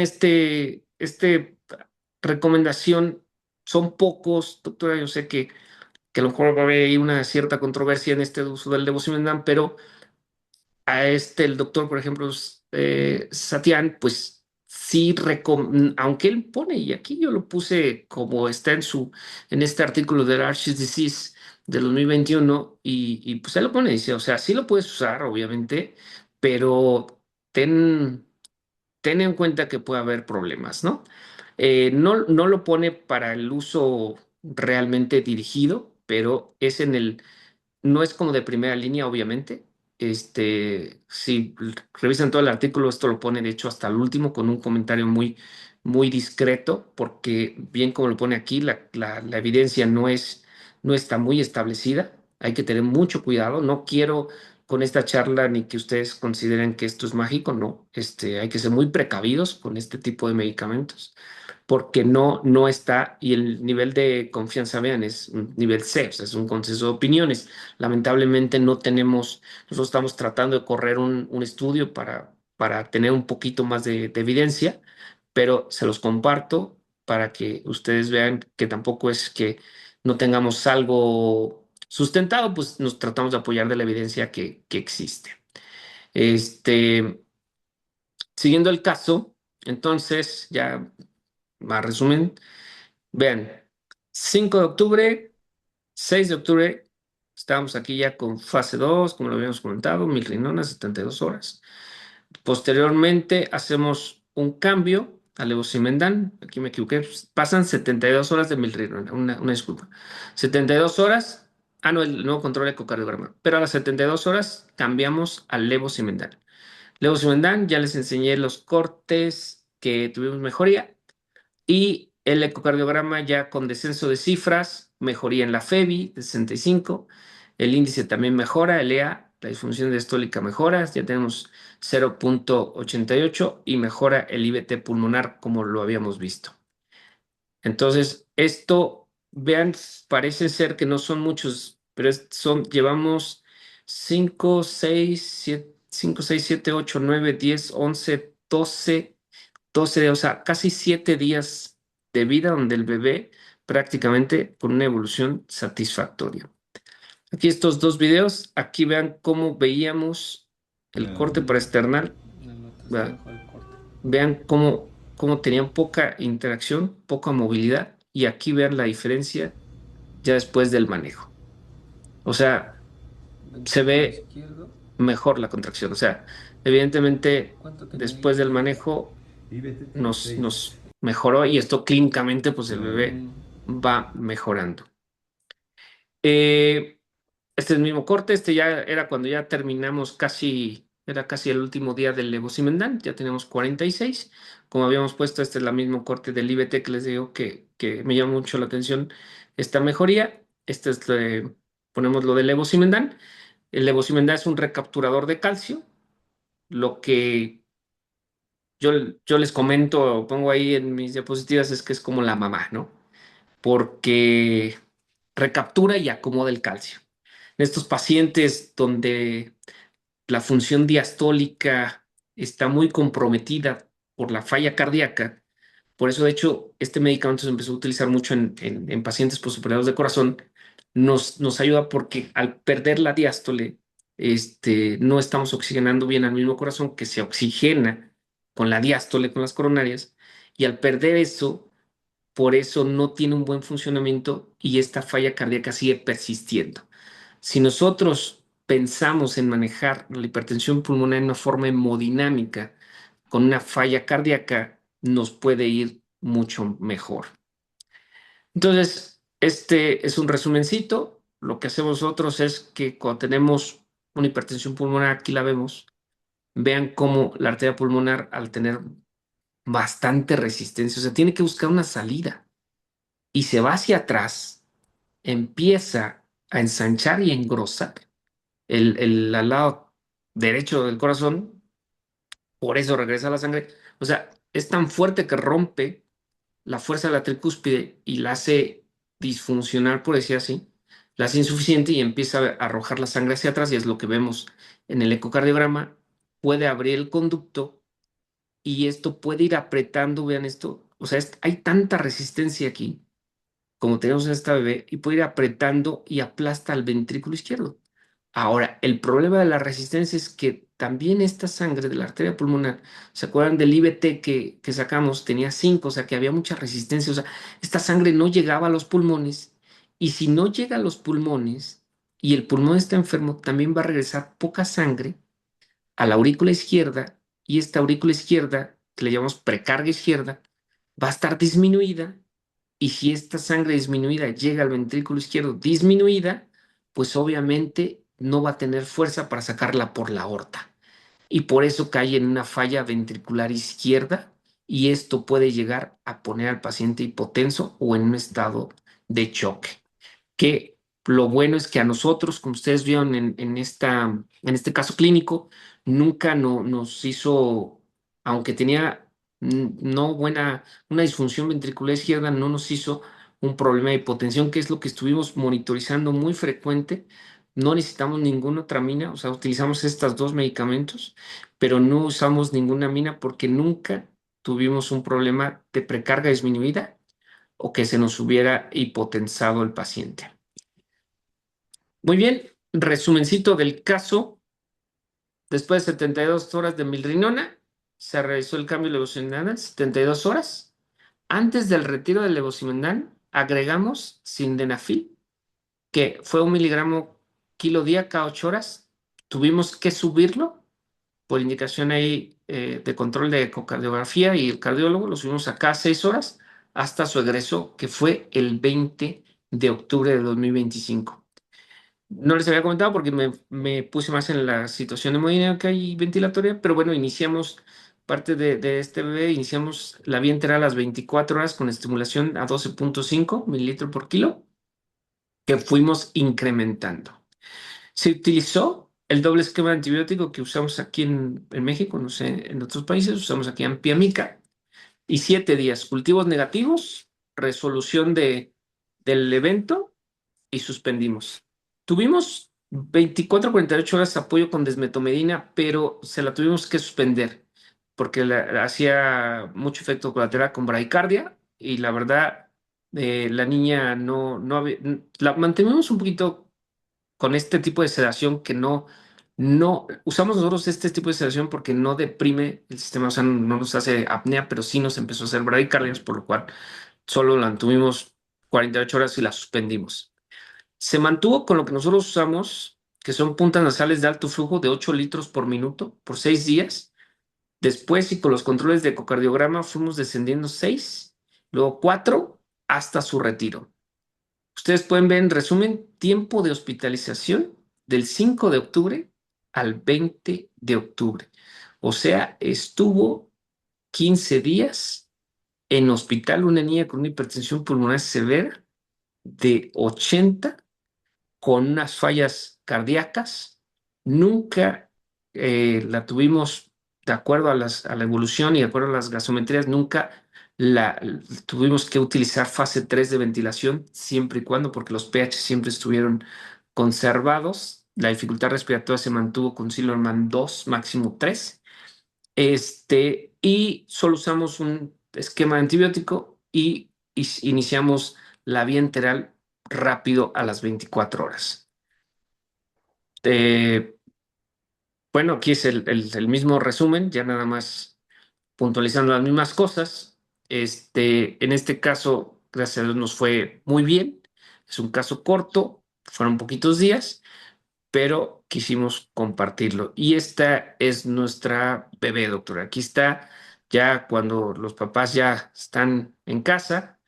recomendación. Son pocos, doctora. Yo sé que a lo mejor va a haber ahí una cierta controversia en este uso del levosimendan, pero el doctor, por ejemplo, Satian, pues sí, aunque él pone, y aquí yo lo puse como está en este artículo del Arches Disease del 2021, y pues él lo pone, dice, o sea, sí lo puedes usar, obviamente, pero ten en cuenta que puede haber problemas, ¿no? No lo pone para el uso realmente dirigido, pero es en el no es como de primera línea, obviamente. Si revisan todo el artículo, esto lo pone de hecho hasta el último con un comentario muy discreto, porque bien como lo pone aquí, la evidencia no está muy establecida. Hay que tener mucho cuidado. No quiero con esta charla ni que ustedes consideren que esto es mágico, no. Hay que ser muy precavidos con este tipo de medicamentos porque no está, y el nivel de confianza, vean, es un nivel C, o sea, es un consenso de opiniones. Lamentablemente no tenemos, nosotros estamos tratando de correr un estudio para tener un poquito más de evidencia, pero se los comparto para que ustedes vean que tampoco es que no tengamos algo sustentado, pues nos tratamos de apoyar de la evidencia que existe. Este, Siguiendo el caso, entonces, ya más resumen. Vean, 5 de octubre, 6 de octubre, estábamos aquí ya con fase 2 como lo habíamos comentado, milrinona, 72 horas. Posteriormente hacemos un cambio a levosimendan, aquí me equivoqué, pasan 72 horas de milrinona, una disculpa. 72 horas, no, el nuevo control de ecocardiograma, pero a las 72 horas cambiamos al levosimendan. Levosimendan, ya les enseñé los cortes que tuvimos mejoría. Y el ecocardiograma ya con descenso de cifras, mejoría en la FEBI de 65, el índice también mejora, el EA, la disfunción diastólica mejora, ya tenemos 0,88 y mejora el IVT pulmonar como lo habíamos visto. Entonces, esto, vean, parece ser que no son muchos, pero llevamos 5, 6, 7, 5, 6, 7, 8, 9, 10, 11, 12, o sea, casi 7 días de vida donde el bebé prácticamente con una evolución satisfactoria. Aquí estos dos videos, aquí vean cómo veíamos el corte paraesternal. Vean cómo tenían poca interacción, poca movilidad, y aquí vean la diferencia ya después del manejo. O sea, se ve mejor la contracción. O sea, evidentemente, después del manejo nos mejoró y esto clínicamente, pues el bebé va mejorando. Eh, este es el mismo corte, este ya era cuando ya terminamos era casi el último día del levosimendan, ya tenemos 46. Como habíamos puesto, este es el mismo corte del IBT que les digo que me llama mucho la atención esta mejoría. Ponemos lo del levosimendan. El levosimendan es un recapturador de calcio, lo que yo, yo les comento, pongo ahí en mis diapositivas, es que es como la mamá, ¿no? Porque recaptura y acomoda el calcio. En estos pacientes donde la función diastólica está muy comprometida por la falla cardíaca, por eso, de hecho, este medicamento se empezó a utilizar mucho en pacientes posoperados de corazón. Nos ayuda porque al perder la diástole, no estamos oxigenando bien al mismo corazón que se oxigena con la diástole, con las coronarias, y al perder eso, por eso no tiene un buen funcionamiento y esta falla cardíaca sigue persistiendo. Si nosotros pensamos en manejar la hipertensión pulmonar en una forma hemodinámica, con una falla cardíaca, nos puede ir mucho mejor. Entonces, este es un resumencito. Lo que hacemos nosotros es que cuando tenemos una hipertensión pulmonar, aquí la vemos, vean cómo la arteria pulmonar, al tener bastante resistencia, o sea, tiene que buscar una salida y se va hacia atrás, empieza a ensanchar y engrosar al lado derecho del corazón, por eso regresa la sangre. O sea, es tan fuerte que rompe la fuerza de la tricúspide y la hace disfuncionar, por decir así, la hace insuficiente y empieza a arrojar la sangre hacia atrás y es lo que vemos en el ecocardiograma. Puede abrir el conducto y esto puede ir apretando, vean esto, o sea, hay tanta resistencia aquí, como tenemos en esta bebé, y puede ir apretando y aplasta al ventrículo izquierdo. Ahora, el problema de la resistencia es que también esta sangre de la arteria pulmonar, ¿se acuerdan del IVT que sacamos? Tenía 5, o sea que había mucha resistencia, o sea, esta sangre no llegaba a los pulmones y si no llega a los pulmones y el pulmón está enfermo, también va a regresar poca sangre a la aurícula izquierda y esta aurícula izquierda, que le llamamos precarga izquierda, va a estar disminuida y si esta sangre disminuida llega al ventrículo izquierdo disminuida, pues obviamente no va a tener fuerza para sacarla por la aorta. Y por eso cae en una falla ventricular izquierda y esto puede llegar a poner al paciente hipotenso o en un estado de choque. Que lo bueno es que a nosotros, como ustedes vieron en este caso clínico, nunca nos hizo, aunque tenía no buena, una disfunción ventricular izquierda, no nos hizo un problema de hipotensión, que es lo que estuvimos monitorizando muy frecuente. No necesitamos ninguna otra mina, o sea, utilizamos estos dos medicamentos, pero no usamos ninguna mina porque nunca tuvimos un problema de precarga disminuida o que se nos hubiera hipotensado el paciente. Muy bien, resumencito del caso. Después de 72 horas de milrinona, se realizó el cambio levosimenal, 72 horas. Antes del retiro del levosimenal, agregamos sildenafil, que fue 1 miligramo kilo día cada 8 horas. Tuvimos que subirlo por indicación ahí de control de ecocardiografía y el cardiólogo, lo subimos a cada 6 horas hasta su egreso, que fue el 20 de octubre de 2025. No les había comentado porque me puse más en la situación hemodinámica y ventilatoria, pero bueno, iniciamos parte de este bebé, iniciamos la vía enteral a las 24 horas con estimulación a 12.5 mililitros por kilo, que fuimos incrementando. Se utilizó el doble esquema de antibiótico que usamos aquí en México, no sé, en otros países, usamos aquí en Piamica, y 7 días, cultivos negativos, resolución del evento y suspendimos. Tuvimos 24 a 48 horas de apoyo con desmetomedina, pero se la tuvimos que suspender porque hacía mucho efecto colateral con bradicardia y la verdad, la niña no había, la mantuvimos un poquito con este tipo de sedación que no usamos nosotros este tipo de sedación porque no deprime el sistema, o sea, no nos hace apnea, pero sí nos empezó a hacer bradicardias, por lo cual solo la tuvimos 48 horas y la suspendimos. Se mantuvo con lo que nosotros usamos, que son puntas nasales de alto flujo de 8 litros por minuto por 6 días. Después, y con los controles de ecocardiograma, fuimos descendiendo 6, luego 4, hasta su retiro. Ustedes pueden ver en resumen tiempo de hospitalización del 5 de octubre al 20 de octubre. O sea, estuvo 15 días en hospital una niña con una hipertensión pulmonar severa de 80 con unas fallas cardíacas. Nunca la tuvimos, de acuerdo a la evolución y de acuerdo a las gasometrías, nunca la tuvimos que utilizar fase 3 de ventilación, siempre y cuando, porque los pH siempre estuvieron conservados. La dificultad respiratoria se mantuvo con Silverman 2, máximo 3. Y solo usamos un esquema de antibiótico y iniciamos la vía enteral rápido a las 24 horas. Eh, bueno, aquí es el mismo resumen, ya nada más puntualizando las mismas cosas. En este caso, gracias a Dios, nos fue muy bien. Es un caso corto, fueron poquitos días, pero quisimos compartirlo. Y esta es nuestra bebé, doctora. Aquí está ya cuando los papás ya están en casa,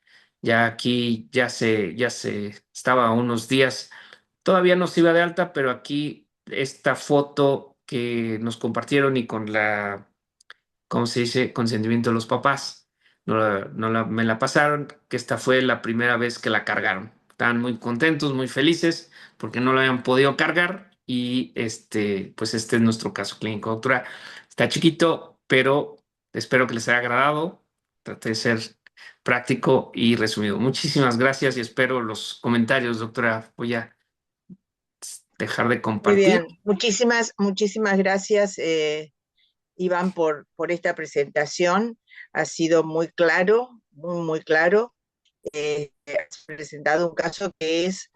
ya aquí ya se estaba unos días. Todavía no se iba de alta, pero aquí esta foto que nos compartieron y con ¿cómo se dice? Consentimiento de los papás. Me la pasaron, que esta fue la primera vez que la cargaron. Estaban muy contentos, muy felices, porque no la habían podido cargar y pues este es nuestro caso clínico. Doctora, está chiquito, pero espero que les haya agradado. Traté de ser práctico y resumido. Muchísimas gracias y espero los comentarios, doctora. Voy a dejar de Muy compartir. bien, muchísimas gracias, Iván, por esta presentación. Ha sido muy claro, muy claro. Has presentado un caso que es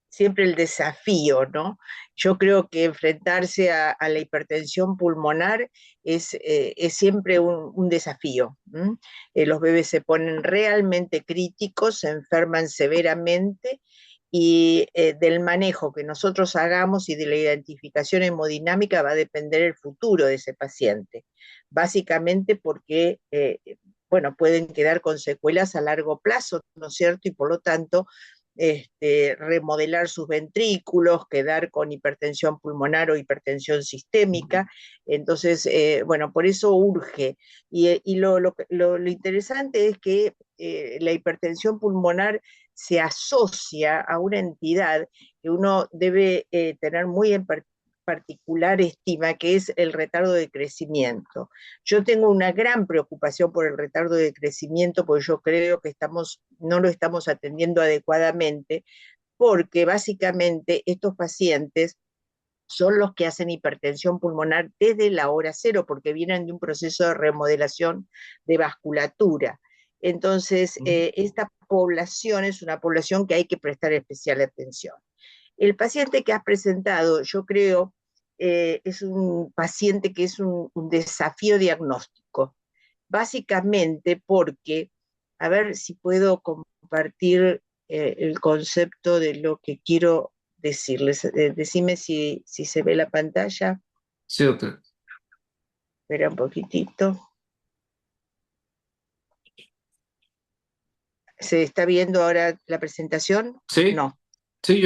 siempre el desafío, ¿no? Yo creo que enfrentarse a la hipertensión pulmonar es siempre un desafío. ¿M? Los bebés se ponen realmente críticos, se enferman severamente y del manejo que nosotros hagamos y de la identificación hemodinámica va a depender el futuro de ese paciente. Básicamente porque bueno, pueden quedar con secuelas a largo plazo, ¿no es cierto? Y por lo tanto, remodelar sus ventrículos, quedar con hipertensión pulmonar o hipertensión sistémica. Entonces, bueno, por eso urge. Y lo interesante es que la hipertensión pulmonar se asocia a una entidad que uno debe tener muy en particular estima, que es el retardo de crecimiento. Yo tengo una gran preocupación por el retardo de crecimiento, porque yo creo que no lo estamos atendiendo adecuadamente, porque básicamente estos pacientes son los que hacen hipertensión pulmonar desde la hora cero, porque vienen de un proceso de remodelación de vasculatura. Entonces, esta población es una población que hay que prestar especial atención. El paciente que has presentado, yo creo, es un paciente que es un desafío diagnóstico, básicamente porque, a ver si puedo compartir el concepto de lo que quiero decirles. Decime si se ve la pantalla. Sí, doctora. Espera un poquitito. ¿Se está viendo ahora la presentación? Sí, No. sí,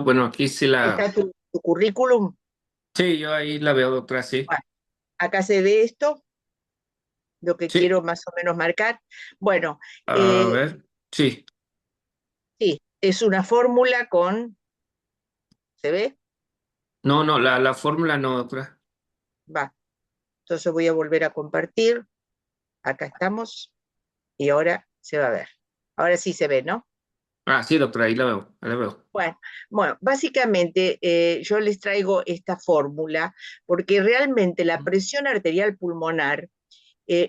bueno, aquí sí ¿Está tu currículum? sí, yo ahí la veo, doctora, sí. Bueno, acá se ve esto, lo que Sí, quiero más o menos marcar. Bueno, a eh, ver, sí. sí, es una fórmula con, ¿se ve? No, no, la fórmula no, doctora. Va. Entonces voy a volver a compartir. Acá estamos y ahora se va a ver. Ahora sí se ve, ¿no? Ah, sí, doctora, ahí la veo. Bueno, bueno, básicamente yo les traigo esta fórmula porque realmente la presión arterial pulmonar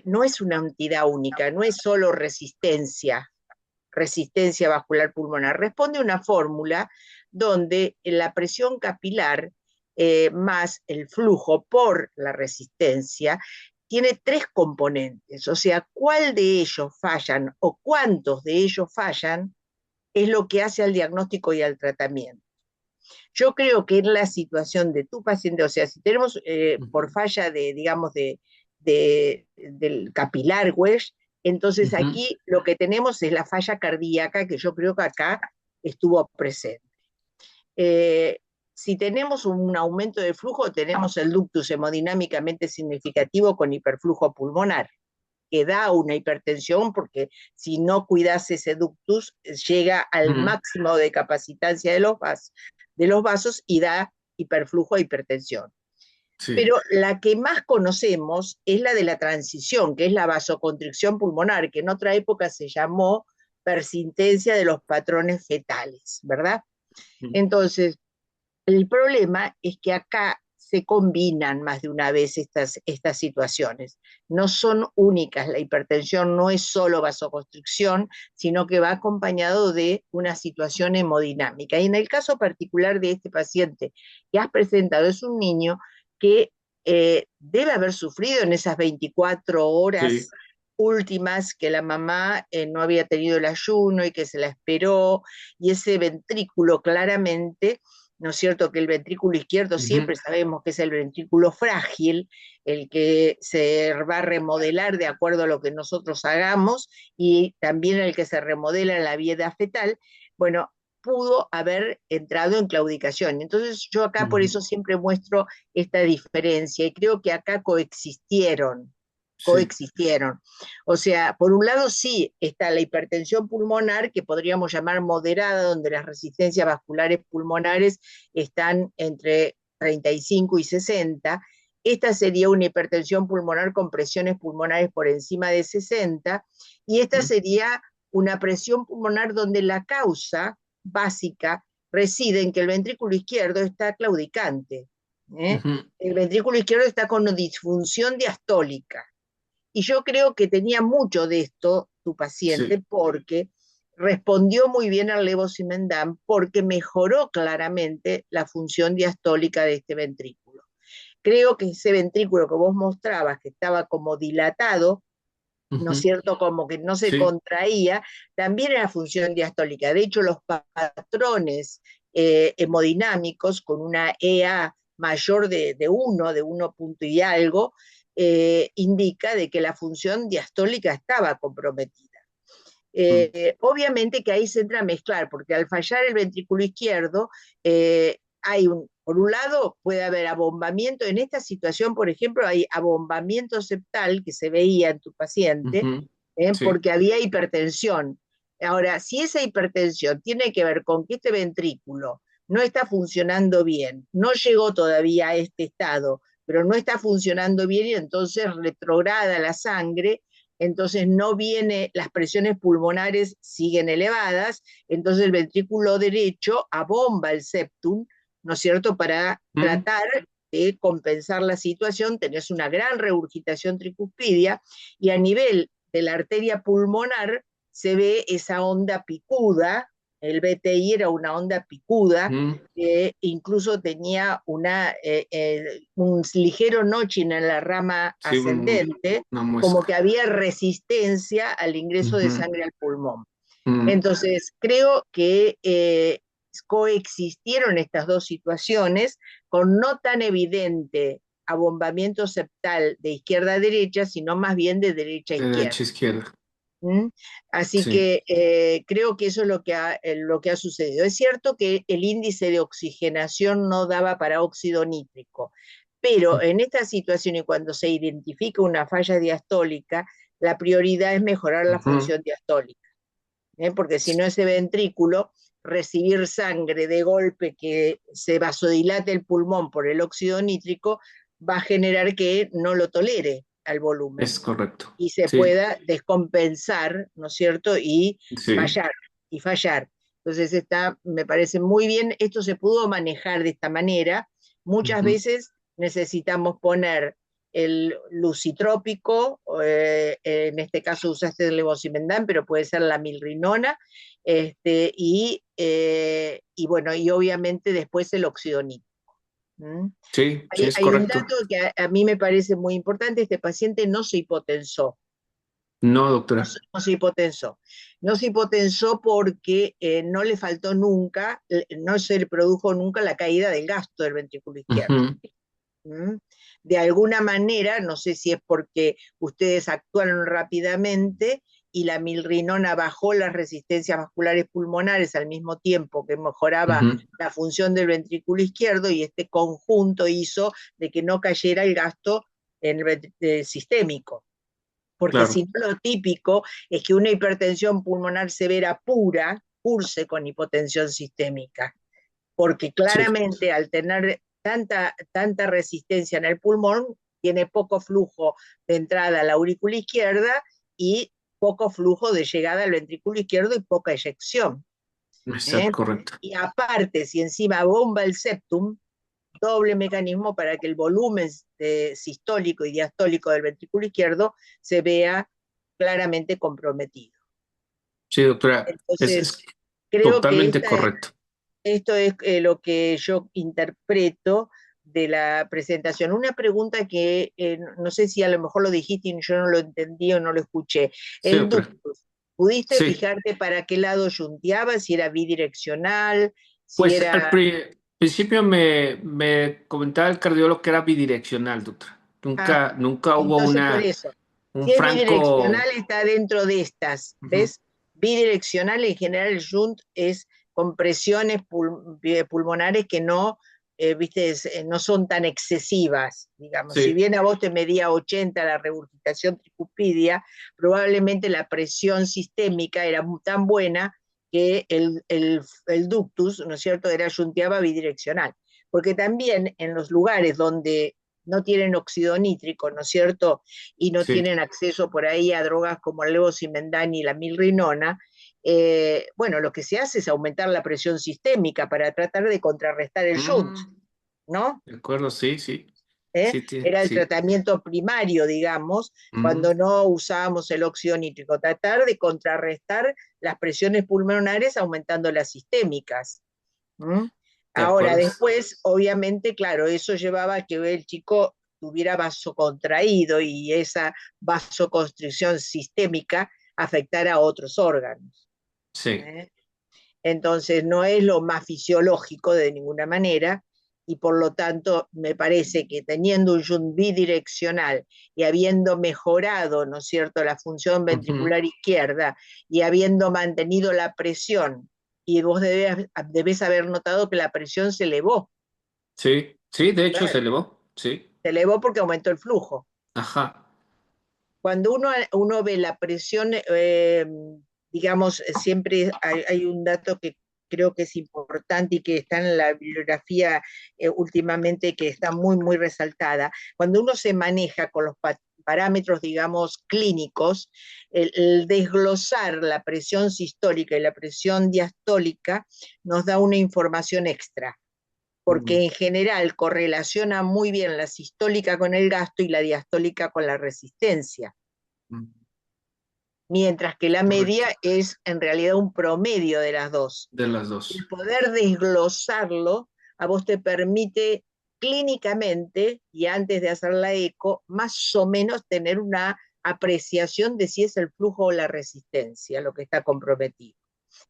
no es una entidad única, no es solo resistencia vascular pulmonar, responde a una fórmula donde la presión capilar más el flujo por la resistencia tiene tres componentes, o sea, cuál de ellos fallan o cuántos de ellos fallan es lo que hace al diagnóstico y al tratamiento. Yo creo que en la situación de tu paciente, o sea, si tenemos por falla de, digamos, del capilar Wesh, entonces Ujú. aquí lo que tenemos es la falla cardíaca, que yo creo que acá estuvo presente. Eh, si tenemos un aumento de flujo, tenemos el ductus hemodinámicamente significativo con hiperflujo pulmonar, que da una hipertensión porque si no cuidas ese ductus, llega al Ujú. máximo de capacitancia de los vasos y da hiperflujo a hipertensión. Sí. Pero la que más conocemos es la de la transición, que es la vasoconstricción pulmonar, que en otra época se llamó persistencia de los patrones fetales, ¿verdad? Ujú. Entonces, el problema es que acá se combinan más de una vez estas situaciones. No son únicas, la hipertensión no es solo vasoconstricción, sino que va acompañado de una situación hemodinámica. Y en el caso particular de este paciente que has presentado, es un niño que debe haber sufrido en esas 24 Sí. horas últimas que la mamá no había tenido el ayuno y que se la esperó, y ese ventrículo claramente, ¿no es cierto? Que el ventrículo izquierdo Ujú. siempre sabemos que es el ventrículo frágil, el que se va a remodelar de acuerdo a lo que nosotros hagamos, y también el que se remodela en la vida fetal. Bueno, pudo haber entrado en claudicación. Entonces yo acá por Ujú. eso siempre muestro esta diferencia y creo que acá Sí. coexistieron. O sea, por un lado sí está la hipertensión pulmonar, que podríamos llamar moderada, donde las resistencias vasculares pulmonares están entre 35 y 60. Esta sería una hipertensión pulmonar con presiones pulmonares por encima de 60, y esta Ujú. sería una presión pulmonar donde la causa básica reside en que el ventrículo izquierdo está claudicante. ¿eh? Ujú. El ventrículo izquierdo está con disfunción diastólica. Y yo creo que tenía mucho de esto tu Sí. paciente porque respondió muy bien al levosimendan, porque mejoró claramente la función diastólica de este ventrículo. Creo que ese ventrículo que vos mostrabas, que estaba como dilatado, ¿no es Ujú. cierto? Como que no se Sí. contraía, también era función diastólica. De hecho, los patrones hemodinámicos con una EA mayor de 1 punto y algo, indica de que la función diastólica estaba comprometida. Mm, Obviamente que ahí se entra a mezclar, porque al fallar el ventrículo izquierdo, por un lado puede haber abombamiento, en esta situación, por ejemplo, hay abombamiento septal que se veía en tu paciente, ujú, sí, porque había hipertensión. Ahora, si esa hipertensión tiene que ver con que este ventrículo no está funcionando bien, no llegó todavía a este estado, pero no está funcionando bien y entonces retrograda la sangre, entonces no viene, las presiones pulmonares siguen elevadas, entonces el ventrículo derecho abomba el septum, ¿no es cierto?, para mm, tratar de compensar la situación, tenés una gran regurgitación tricuspidia y a nivel de la arteria pulmonar se ve esa onda picuda, el BTI era una onda picuda, mm, incluso tenía un ligero notching en la rama sí, ascendente, una como que muesca. había resistencia al ingreso de Ujú, sangre al pulmón. mm, Entonces, creo que coexistieron estas dos situaciones con no tan evidente abombamiento septal de izquierda a derecha, sino más bien de derecha a de izquierda. derecha a izquierda. ¿Mm? Así Sí. que creo que eso es lo que ha sucedido. Es cierto que el índice de oxigenación no daba para óxido nítrico, pero en esta situación y cuando se identifica una falla diastólica, la prioridad es mejorar la Ujú, función diastólica, porque si no ese ventrículo, recibir sangre de golpe que se vasodilate el pulmón por el óxido nítrico, va a generar que no lo tolere al volumen es correcto. y se Sí, pueda descompensar, ¿no es cierto? sí. Fallar, y fallar. Entonces me parece muy bien, esto se pudo manejar de esta manera. Muchas Ujú, veces necesitamos poner el lucitrópico, en este caso usaste el levosimendan, pero puede ser la milrinona, y bueno, y obviamente después el oxidonito. ¿Mm? sí, sí, es Hay un correcto. dato que a mí me parece muy importante, este paciente no se hipotensó, No, doctora. no se hipotensó. No se hipotensó porque no le faltó nunca, no se le produjo nunca la caída del gasto del ventrículo izquierdo. Ujú, ¿Mm? De alguna manera, no sé si es porque ustedes actuaron rápidamente y la milrinona bajó las resistencias vasculares pulmonares al mismo tiempo que mejoraba ujú, la función del ventrículo izquierdo y este conjunto hizo de que no cayera el gasto en el sistémico, porque claro. si no lo típico es que una hipertensión pulmonar severa pura curse con hipotensión sistémica, porque Sí, claramente al tener tanta resistencia en el pulmón, tiene poco flujo de entrada a la aurícula izquierda y poco flujo de llegada al ventrículo izquierdo y poca eyección. está ¿Eh? correcto. Y aparte, si encima bomba el septum, doble mecanismo para que el volumen sistólico y diastólico del ventrículo izquierdo se vea claramente comprometido. Sí, doctora, Entonces, es creo que totalmente correcto. esto es lo que yo interpreto de la presentación. Una pregunta que no sé si a lo mejor lo dijiste y yo no lo entendí o no lo escuché. Sí, El doctora. ductus, ¿pudiste Sí, fijarte para qué lado yunteaba? Si era bidireccional, si pues al era... principio me comentaba el cardiólogo que era bidireccional, doctora. Ah, Nunca hubo entonces por eso. un Si es bidireccional, franco. está dentro de estas, Ujú, ¿ves? Bidireccional, en general, el shunt es con presiones pulmonares que no, viste, no son tan excesivas, digamos. Si sí, bien a vos te medía 80 la regurgitación tricuspidia, probablemente la presión sistémica era tan buena que el ductus, ¿no es cierto?, era shunteaba bidireccional. Porque también en los lugares donde no tienen óxido nítrico, ¿no es cierto?, y no sí. tienen acceso por ahí a drogas como el levosimendan y la milrinona, bueno, lo que se hace es aumentar la presión sistémica para tratar de contrarrestar el shunt, Mm, ¿no? de acuerdo, sí, sí. Era el Sí. tratamiento primario, digamos, Mm, cuando no usábamos el óxido nítrico, tratar de contrarrestar las presiones pulmonares aumentando las sistémicas. ¿Mm? de Ahora, acuerdo. después, obviamente, claro, eso llevaba a que el chico tuviera vaso contraído y esa vasoconstricción sistémica afectara a otros órganos. Sí. ¿Eh? Entonces, no es lo más fisiológico de ninguna manera, y por lo tanto me parece que teniendo un shunt bidireccional y habiendo mejorado, ¿no es cierto?, la función Ujú. ventricular izquierda y habiendo mantenido la presión, y vos debés haber notado que la presión se elevó, Sí, sí, de hecho se claro, elevó, sí, se elevó porque aumentó el flujo. ajá. Cuando uno ve la presión, digamos, siempre hay un dato que creo que es importante y que está en la bibliografía últimamente, que está muy, muy resaltada. Cuando uno se maneja con los parámetros, digamos, clínicos, el desglosar la presión sistólica y la presión diastólica nos da una información extra, Mm, porque en general correlaciona muy bien la sistólica con el gasto y la diastólica con la resistencia, mm, mientras que la correcto, media es en realidad un promedio de las dos. de las El dos. poder desglosarlo a vos te permite clínicamente, y antes de hacer la eco, más o menos tener una apreciación de si es el flujo o la resistencia lo que está comprometido,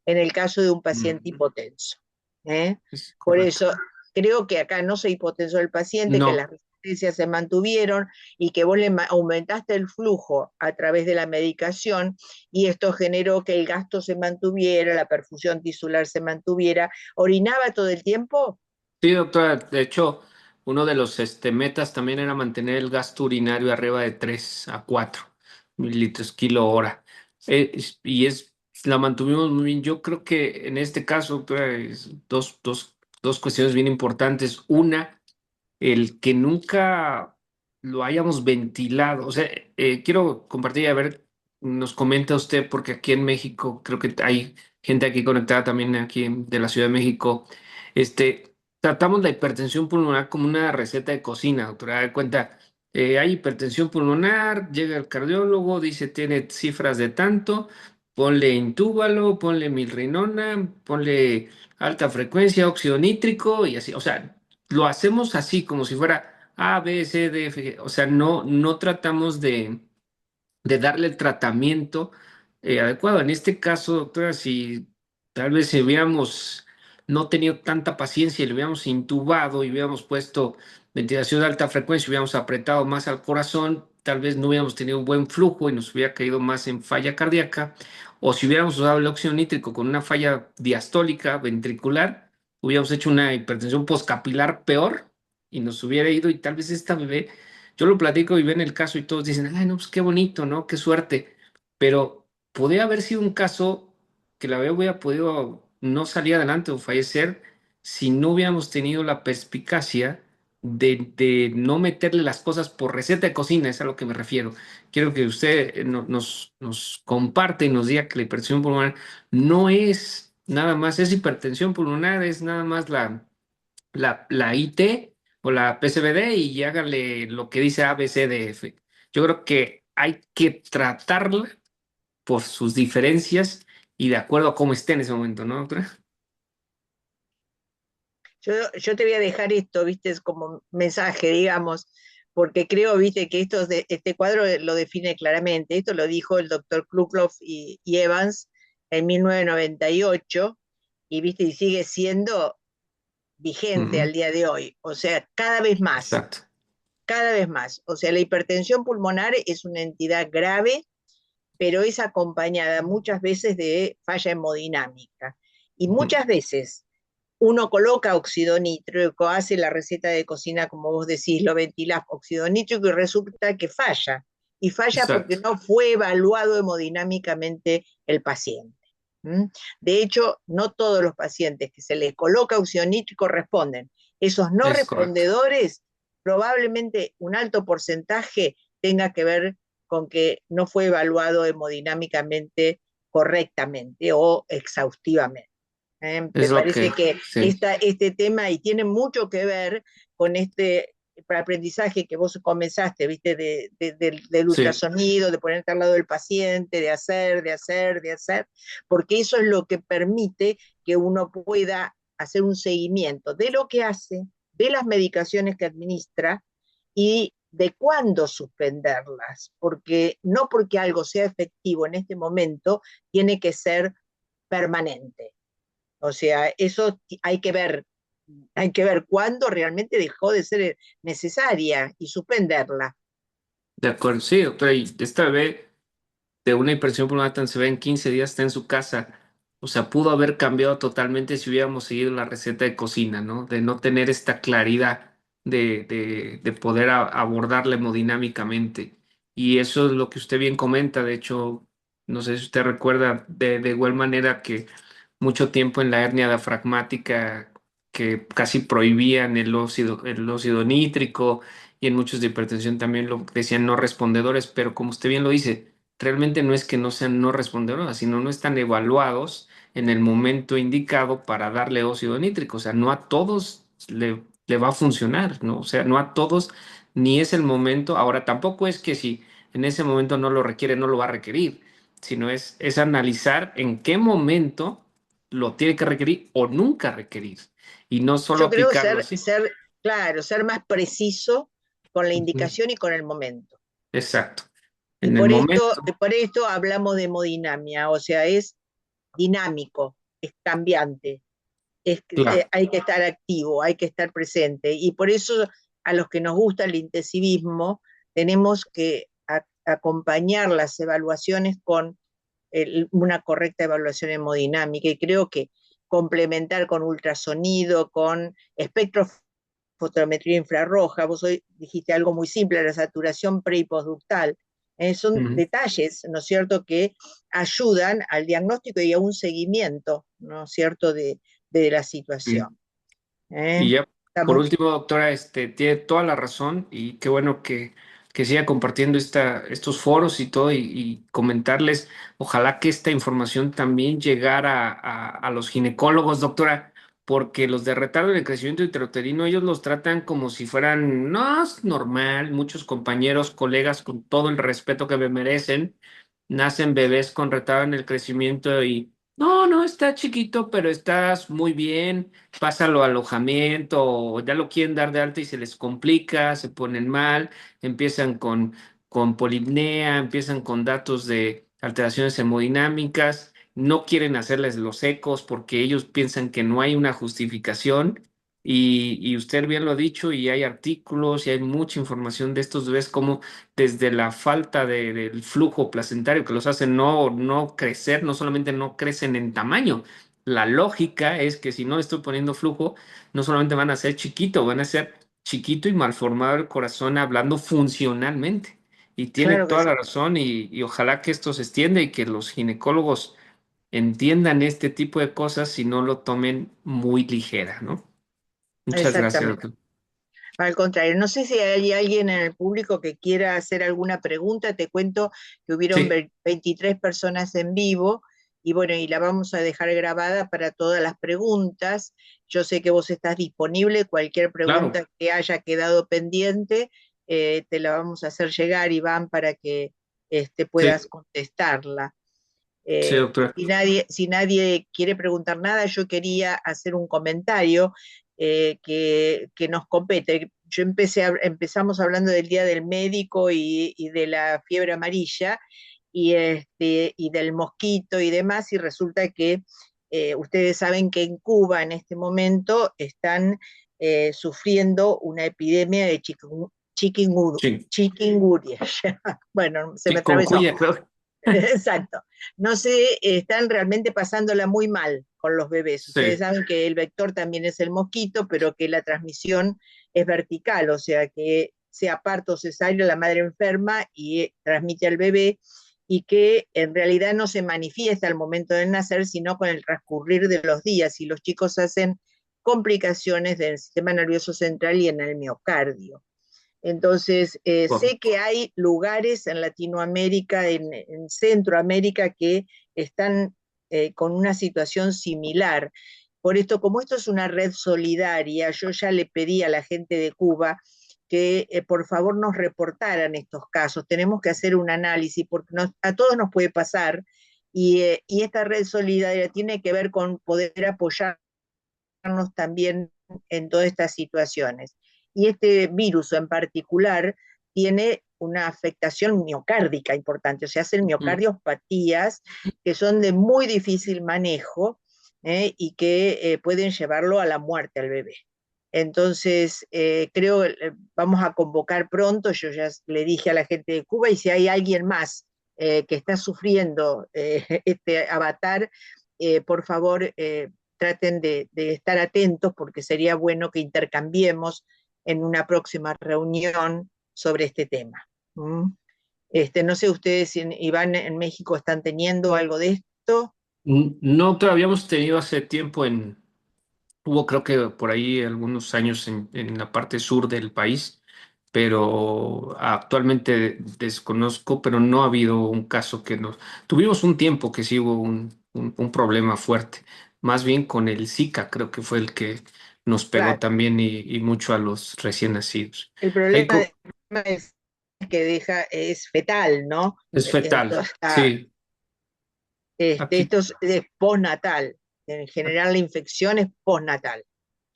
en el caso de un paciente Mm, hipotenso. ¿Eh? es Por correcto. eso creo que acá no se hipotensó el paciente, que las No, resistencias se mantuvieron y que vos le aumentaste el flujo a través de la medicación, y esto generó que el gasto se mantuviera, la perfusión tisular se mantuviera. ¿Orinaba todo el tiempo? sí, doctora, de hecho, uno de los metas también era mantener el gasto urinario arriba de 3 a 4 mililitros kilo hora. La mantuvimos muy bien. Yo creo que en este caso, doctora, dos cuestiones bien importantes. Una, el que nunca lo hayamos ventilado. O sea, quiero compartir, a ver, nos comenta usted, porque aquí en México, creo que hay gente aquí conectada también aquí de la Ciudad de México. Tratamos la hipertensión pulmonar como una receta de cocina, doctora. De cuenta, hay hipertensión pulmonar, llega el cardiólogo, dice tiene cifras de tanto, ponle intúbalo, ponle milrinona, ponle alta frecuencia, óxido nítrico y así. O sea, lo hacemos así, como si fuera A, B, C, D, F, G. O sea, no tratamos de darle el tratamiento adecuado. En este caso, doctora, si tal vez si hubiéramos no tenido tanta paciencia y le hubiéramos intubado y hubiéramos puesto ventilación de alta frecuencia, hubiéramos apretado más al corazón, tal vez no hubiéramos tenido un buen flujo y nos hubiera caído más en falla cardíaca. O si hubiéramos usado el óxido nítrico con una falla diastólica ventricular, hubiéramos hecho una hipertensión postcapilar peor y nos hubiera ido, y tal vez esta bebé, yo lo platico y ven el caso y todos dicen, ay, no, pues qué bonito, ¿no? Qué suerte. Pero podría haber sido un caso que la bebé hubiera podido no salir adelante o fallecer si no hubiéramos tenido la perspicacia de no meterle las cosas por receta de cocina, es a lo que me refiero. Quiero que usted nos comparte y nos diga que la hipertensión pulmonar no es nada más, es hipertensión pulmonar, es nada más la IT o la PCBD y háganle lo que dice ABCDF. Yo creo que hay que tratarla por sus diferencias y de acuerdo a cómo esté en ese momento, ¿no, doctora? Yo te voy a dejar esto, viste, es como mensaje, digamos, porque creo, viste, que este cuadro lo define claramente. Esto lo dijo el doctor Klukov y Evans en 1998, y viste, y sigue siendo vigente Ujú, al día de hoy. O sea, cada vez más, exacto. cada vez más. O sea, la hipertensión pulmonar es una entidad grave, pero es acompañada muchas veces de falla hemodinámica. Y Ujú, muchas veces uno coloca óxido nítrico, hace la receta de cocina, como vos decís, lo ventilás óxido nítrico y resulta que falla. Y falla porque exacto. no fue evaluado hemodinámicamente el paciente. ¿Mm? De hecho, no todos los pacientes que se les coloca óxido nítrico responden. Esos no Es correcto. respondedores, probablemente un alto porcentaje tenga que ver con que no fue evaluado hemodinámicamente correctamente o exhaustivamente. Me Es lo parece que, que sí, este tema, y tiene mucho que ver con este aprendizaje que vos comenzaste, ¿viste? Del sí, ultrasonido, de ponerte al lado del paciente, de hacer, porque eso es lo que permite que uno pueda hacer un seguimiento de lo que hace, de las medicaciones que administra y de cuándo suspenderlas, porque no porque algo sea efectivo en este momento, tiene que ser permanente. O sea, eso hay que ver. Hay que ver cuándo realmente dejó de ser necesaria y suspenderla. De acuerdo, sí, doctora, y esta bebé de una hipertensión pulmonar tan severa en 15 días está en su casa. O sea, pudo haber cambiado totalmente si hubiéramos seguido la receta de cocina, ¿no? De no tener esta claridad de poder abordarla hemodinámicamente. Y eso es lo que usted bien comenta. De hecho, no sé si usted recuerda de igual manera que mucho tiempo en la hernia diafragmática que casi prohibían el óxido nítrico y en muchos de hipertensión también lo decían no respondedores, pero como usted bien lo dice, realmente no es que no sean no respondedores, sino no están evaluados en el momento indicado para darle óxido nítrico. O sea, no a todos le va a funcionar, ¿no? O sea, no a todos ni es el momento. Ahora, tampoco es que si en ese momento no lo requiere, no lo va a requerir, sino es analizar en qué momento lo tiene que requerir o nunca requerir y no solo Yo creo aplicarlo así. claro, ser más preciso con la Ujú. indicación y con el momento. Exacto. Y En el momento, por esto hablamos de hemodinamia, o sea, es dinámico, es cambiante, claro. hay que estar activo, hay que estar presente. Y por eso a los que nos gusta el intensivismo, tenemos que acompañar las evaluaciones con una correcta evaluación hemodinámica. Y creo que complementar con ultrasonido, con espectrofotometría infrarroja, vos hoy dijiste algo muy simple, la saturación pre y postductal, son Ujú. detalles, ¿no es cierto?, que ayudan al diagnóstico y a un seguimiento, ¿no es cierto?, de la Sí. situación. ¿Eh? Y ya, por Estamos, último, doctora, tiene toda la razón y qué bueno que siga compartiendo estos foros y todo y comentarles, ojalá que esta información también llegara a los ginecólogos, doctora, porque los de retardo en el crecimiento intrauterino, ellos los tratan como si fueran, no, es normal, muchos compañeros, colegas, con todo el respeto que me merecen, nacen bebés con retardo en el crecimiento y, no, no, está chiquito, pero estás muy bien, pásalo al alojamiento o ya lo quieren dar de alta y se les complica, se ponen mal, empiezan con polipnea, empiezan con datos de alteraciones hemodinámicas, no quieren hacerles los ecos porque ellos piensan que no hay una justificación y usted bien lo ha dicho y hay artículos y hay mucha información de estos bebés como desde la falta del flujo placentario que los hace no crecer, no solamente no crecen en tamaño, la lógica es que si no estoy poniendo flujo, no solamente van a ser chiquito, van a ser chiquito y malformado el corazón hablando funcionalmente. Y tiene claro que toda sí, la razón y ojalá que esto se extienda y que los ginecólogos entiendan este tipo de cosas y no lo tomen muy ligera, ¿no? Muchas gracias, exactamente. doctor. Al contrario, no sé si hay alguien en el público que quiera hacer alguna pregunta. Te cuento que hubieron Sí, 23 personas en vivo y bueno, y la vamos a dejar grabada para todas las preguntas. Yo sé que vos estás disponible, cualquier claro. pregunta que haya quedado pendiente, te la vamos a hacer llegar, Iván, para que puedas Sí, contestarla. sí, doctora. Si nadie quiere preguntar nada, yo quería hacer un comentario que nos compete. Empezamos hablando del Día del Médico y de la fiebre amarilla y del mosquito y demás, y resulta que ustedes saben que en Cuba en este momento están sufriendo una epidemia de Sí, chikungunya. Bueno, se me sí, con atravesó. cuya, creo. Exacto. No sé, están realmente pasándola muy mal con los bebés. Ustedes Sí, saben que el vector también es el mosquito, pero que la transmisión es vertical, o sea que sea parto o cesárea, la madre enferma y transmite al bebé y que en realidad no se manifiesta al momento de nacer, sino con el transcurrir de los días y los chicos hacen complicaciones del sistema nervioso central y en el miocardio. Entonces, sé correcto. que hay lugares en Latinoamérica, en Centroamérica, que están con una situación similar. Por esto, como esto es una red solidaria, yo ya le pedí a la gente de Cuba que por favor nos reportaran estos casos. Tenemos que hacer un análisis porque a todos nos puede pasar y esta red solidaria tiene que ver con poder apoyar también en todas estas situaciones. Y este virus en particular tiene una afectación miocárdica importante, o sea, hacen Ujú. miocardiopatías que son de muy difícil manejo y que pueden llevarlo a la muerte al bebé. Entonces, creo que vamos a convocar pronto, yo ya le dije a la gente de Cuba, y si hay alguien más que está sufriendo este avatar, por favor, traten de estar atentos porque sería bueno que intercambiemos en una próxima reunión sobre este tema. ¿Mm? No sé ustedes si Iván en México están teniendo algo de esto. No, todavía hemos tenido hace tiempo hubo creo que por ahí algunos años en la parte sur del país, pero actualmente desconozco, pero no ha habido un caso que nos... Tuvimos un tiempo que sí hubo un problema fuerte, más bien con el Zika, creo que fue el que nos pegó Claro, también y mucho a los recién nacidos. el Ahí problema es que deja, es fetal, ¿no? es fetal, Entonces, sí. Aquí, esto es postnatal. En general, la infección es postnatal.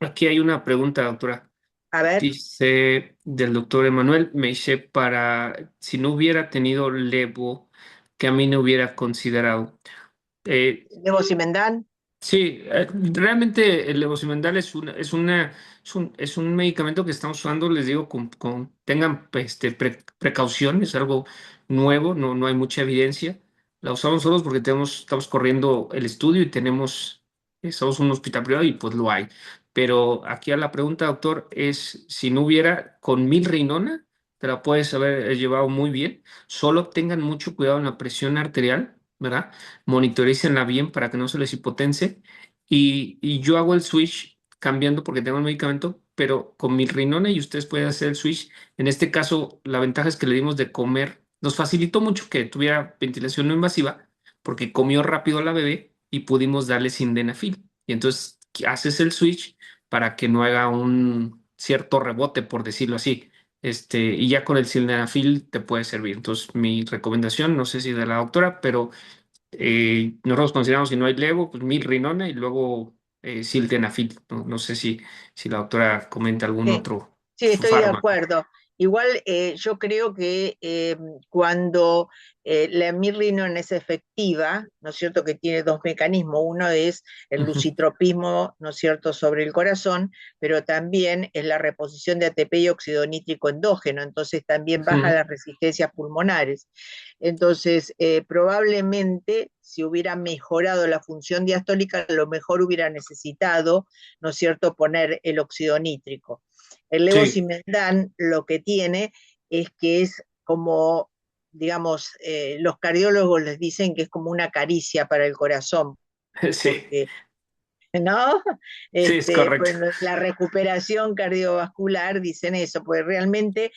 aquí hay una pregunta, doctora. A ver, Dice del doctor Emanuel, me dice para si no hubiera tenido levo, que a mí no hubiera considerado. Eh, levosimendan, Sí, realmente el levosimendan es un medicamento que estamos usando, les digo, tengan precaución, es algo nuevo, no hay mucha evidencia. La usamos solos porque estamos corriendo el estudio y somos un hospital privado y pues lo hay. Pero aquí a la pregunta, doctor, es si no hubiera con milrinona, te la puedes haber llevado muy bien. Solo tengan mucho cuidado en la presión arterial, ¿verdad? Monitorícenla bien para que no se les hipotense. Y yo hago el switch cambiando porque tengo el medicamento, pero con milrinona y ustedes pueden hacer el switch. En este caso, la ventaja es que le dimos de comer. Nos facilitó mucho que tuviera ventilación no invasiva porque comió rápido la bebé y pudimos darle sildenafil. Y entonces haces el switch para que no haga un cierto rebote, por decirlo así. Y ya con el sildenafil te puede servir. Entonces, mi recomendación, no sé si de la doctora, pero nosotros consideramos si no hay levo, pues milrinona y luego sildenafil. No sé si la doctora comenta algún sí. otro Sí, estoy de fármaco. acuerdo. Igual yo creo que cuando la mirrina es efectiva, ¿no es cierto? Que tiene dos mecanismos. Uno es el Ujú. lucitropismo, ¿no es cierto?, sobre el corazón, pero también es la reposición de ATP y óxido nítrico endógeno, entonces también baja Ujú. las resistencias pulmonares. Entonces, probablemente si hubiera mejorado la función diastólica, a lo mejor hubiera necesitado, ¿no es cierto?, poner el óxido nítrico. El Sí, levosimendan lo que tiene es que es como, digamos, los cardiólogos les dicen que es como una caricia para el corazón, sí, porque ¿no? sí, es correcto. Bueno, la recuperación cardiovascular, dicen eso, pues realmente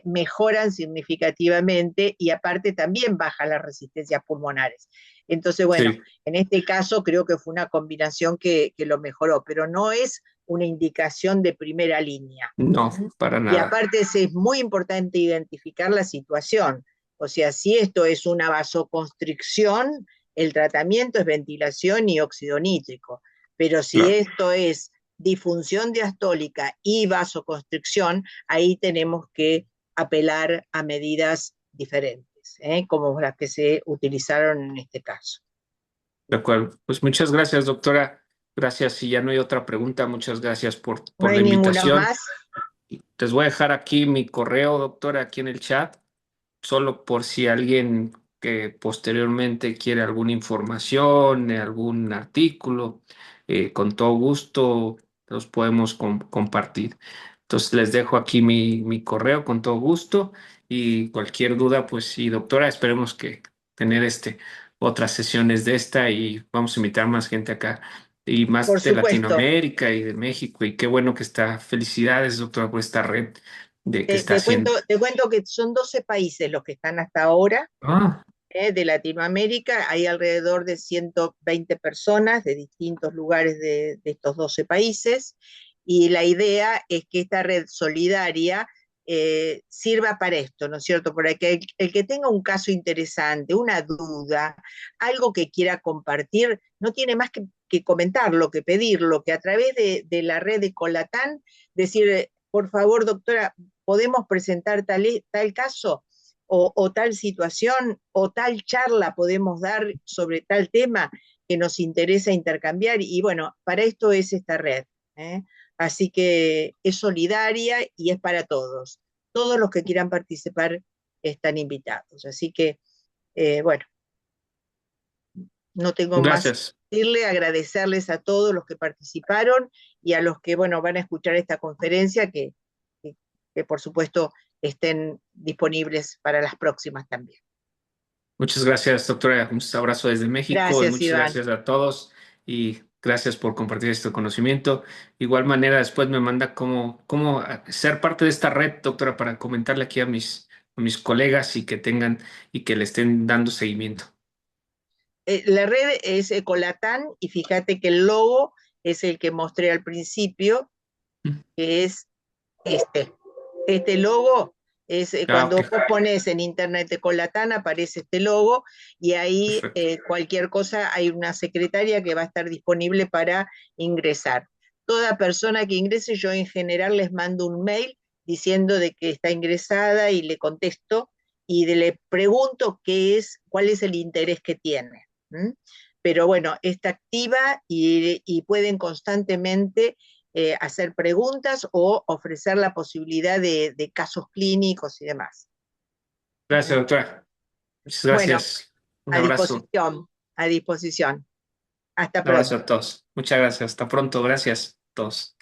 mejoran significativamente y aparte también bajan las resistencias pulmonares. Entonces, bueno, Sí, en este caso creo que fue una combinación que lo mejoró, pero no es una indicación de primera línea. no, ¿Mm? para Y nada. aparte es muy importante identificar la situación. O sea, si esto es una vasoconstricción, el tratamiento es ventilación y óxido nítrico, pero si Claro, esto es disfunción diastólica y vasoconstricción, ahí tenemos que apelar a medidas diferentes, como las que se utilizaron en este caso. de acuerdo. Pues muchas gracias, doctora. Gracias. Si ya no hay otra pregunta, muchas gracias ¿No por hay la ninguna invitación. más? Les voy a dejar aquí mi correo, doctora, aquí en el chat, solo por si alguien que posteriormente quiere alguna información, algún artículo, con todo gusto los podemos compartir. Entonces les dejo aquí mi correo con todo gusto y cualquier duda, pues sí, doctora, esperemos que tener otras sesiones de esta y vamos a invitar más gente acá y Por más de supuesto. Latinoamérica y de México y qué bueno que está. Felicidades, doctora, por esta red de que está haciendo. Te cuento que son 12 países los que están hasta ahora Ah, de Latinoamérica. Hay alrededor de 120 personas de distintos lugares de estos 12 países y la idea es que esta red solidaria sirva para esto, ¿no es cierto? Para que el que tenga un caso interesante, una duda, algo que quiera compartir, no tiene más que comentarlo, que pedirlo, que a través de la red de Colatán decir, por favor, doctora, ¿podemos presentar tal caso? O tal situación o tal charla podemos dar sobre tal tema que nos interesa intercambiar. Y bueno, para esto es esta red, ¿eh? Así que es solidaria y es para todos. Todos los que quieran participar están invitados. Así que, bueno, no tengo más Gracias. que decirle, agradecerles a todos los que participaron y a los que, bueno, van a escuchar esta conferencia, que, que por supuesto estén disponibles para las próximas también. Muchas gracias, doctora. Un abrazo desde México y Gracias, muchas Iván. gracias a todos y gracias por compartir este conocimiento. Igual manera, después me manda cómo ser parte de esta red, doctora, para comentarle aquí a mis colegas y que tengan y que le estén dando seguimiento. La red es Ecolatán y fíjate que el logo es el que mostré al principio, Mm. que es este. Este logo es Ah, cuando ok, vos pones en internet Ecolatán, aparece este logo y ahí perfecto. cualquier cosa, hay una secretaria que va a estar disponible para ingresar. Toda persona que ingrese, yo en general les mando un mail diciendo de que está ingresada y le contesto y le pregunto cuál es el interés que tiene. ¿Mm? Pero bueno, está activa y pueden constantemente hacer preguntas o ofrecer la posibilidad de casos clínicos y demás. Gracias, doctora. Muchas Bueno, gracias. Un a abrazo. disposición, a disposición. Hasta Un abrazo pronto. a todos. Muchas gracias. Hasta pronto. Gracias a todos.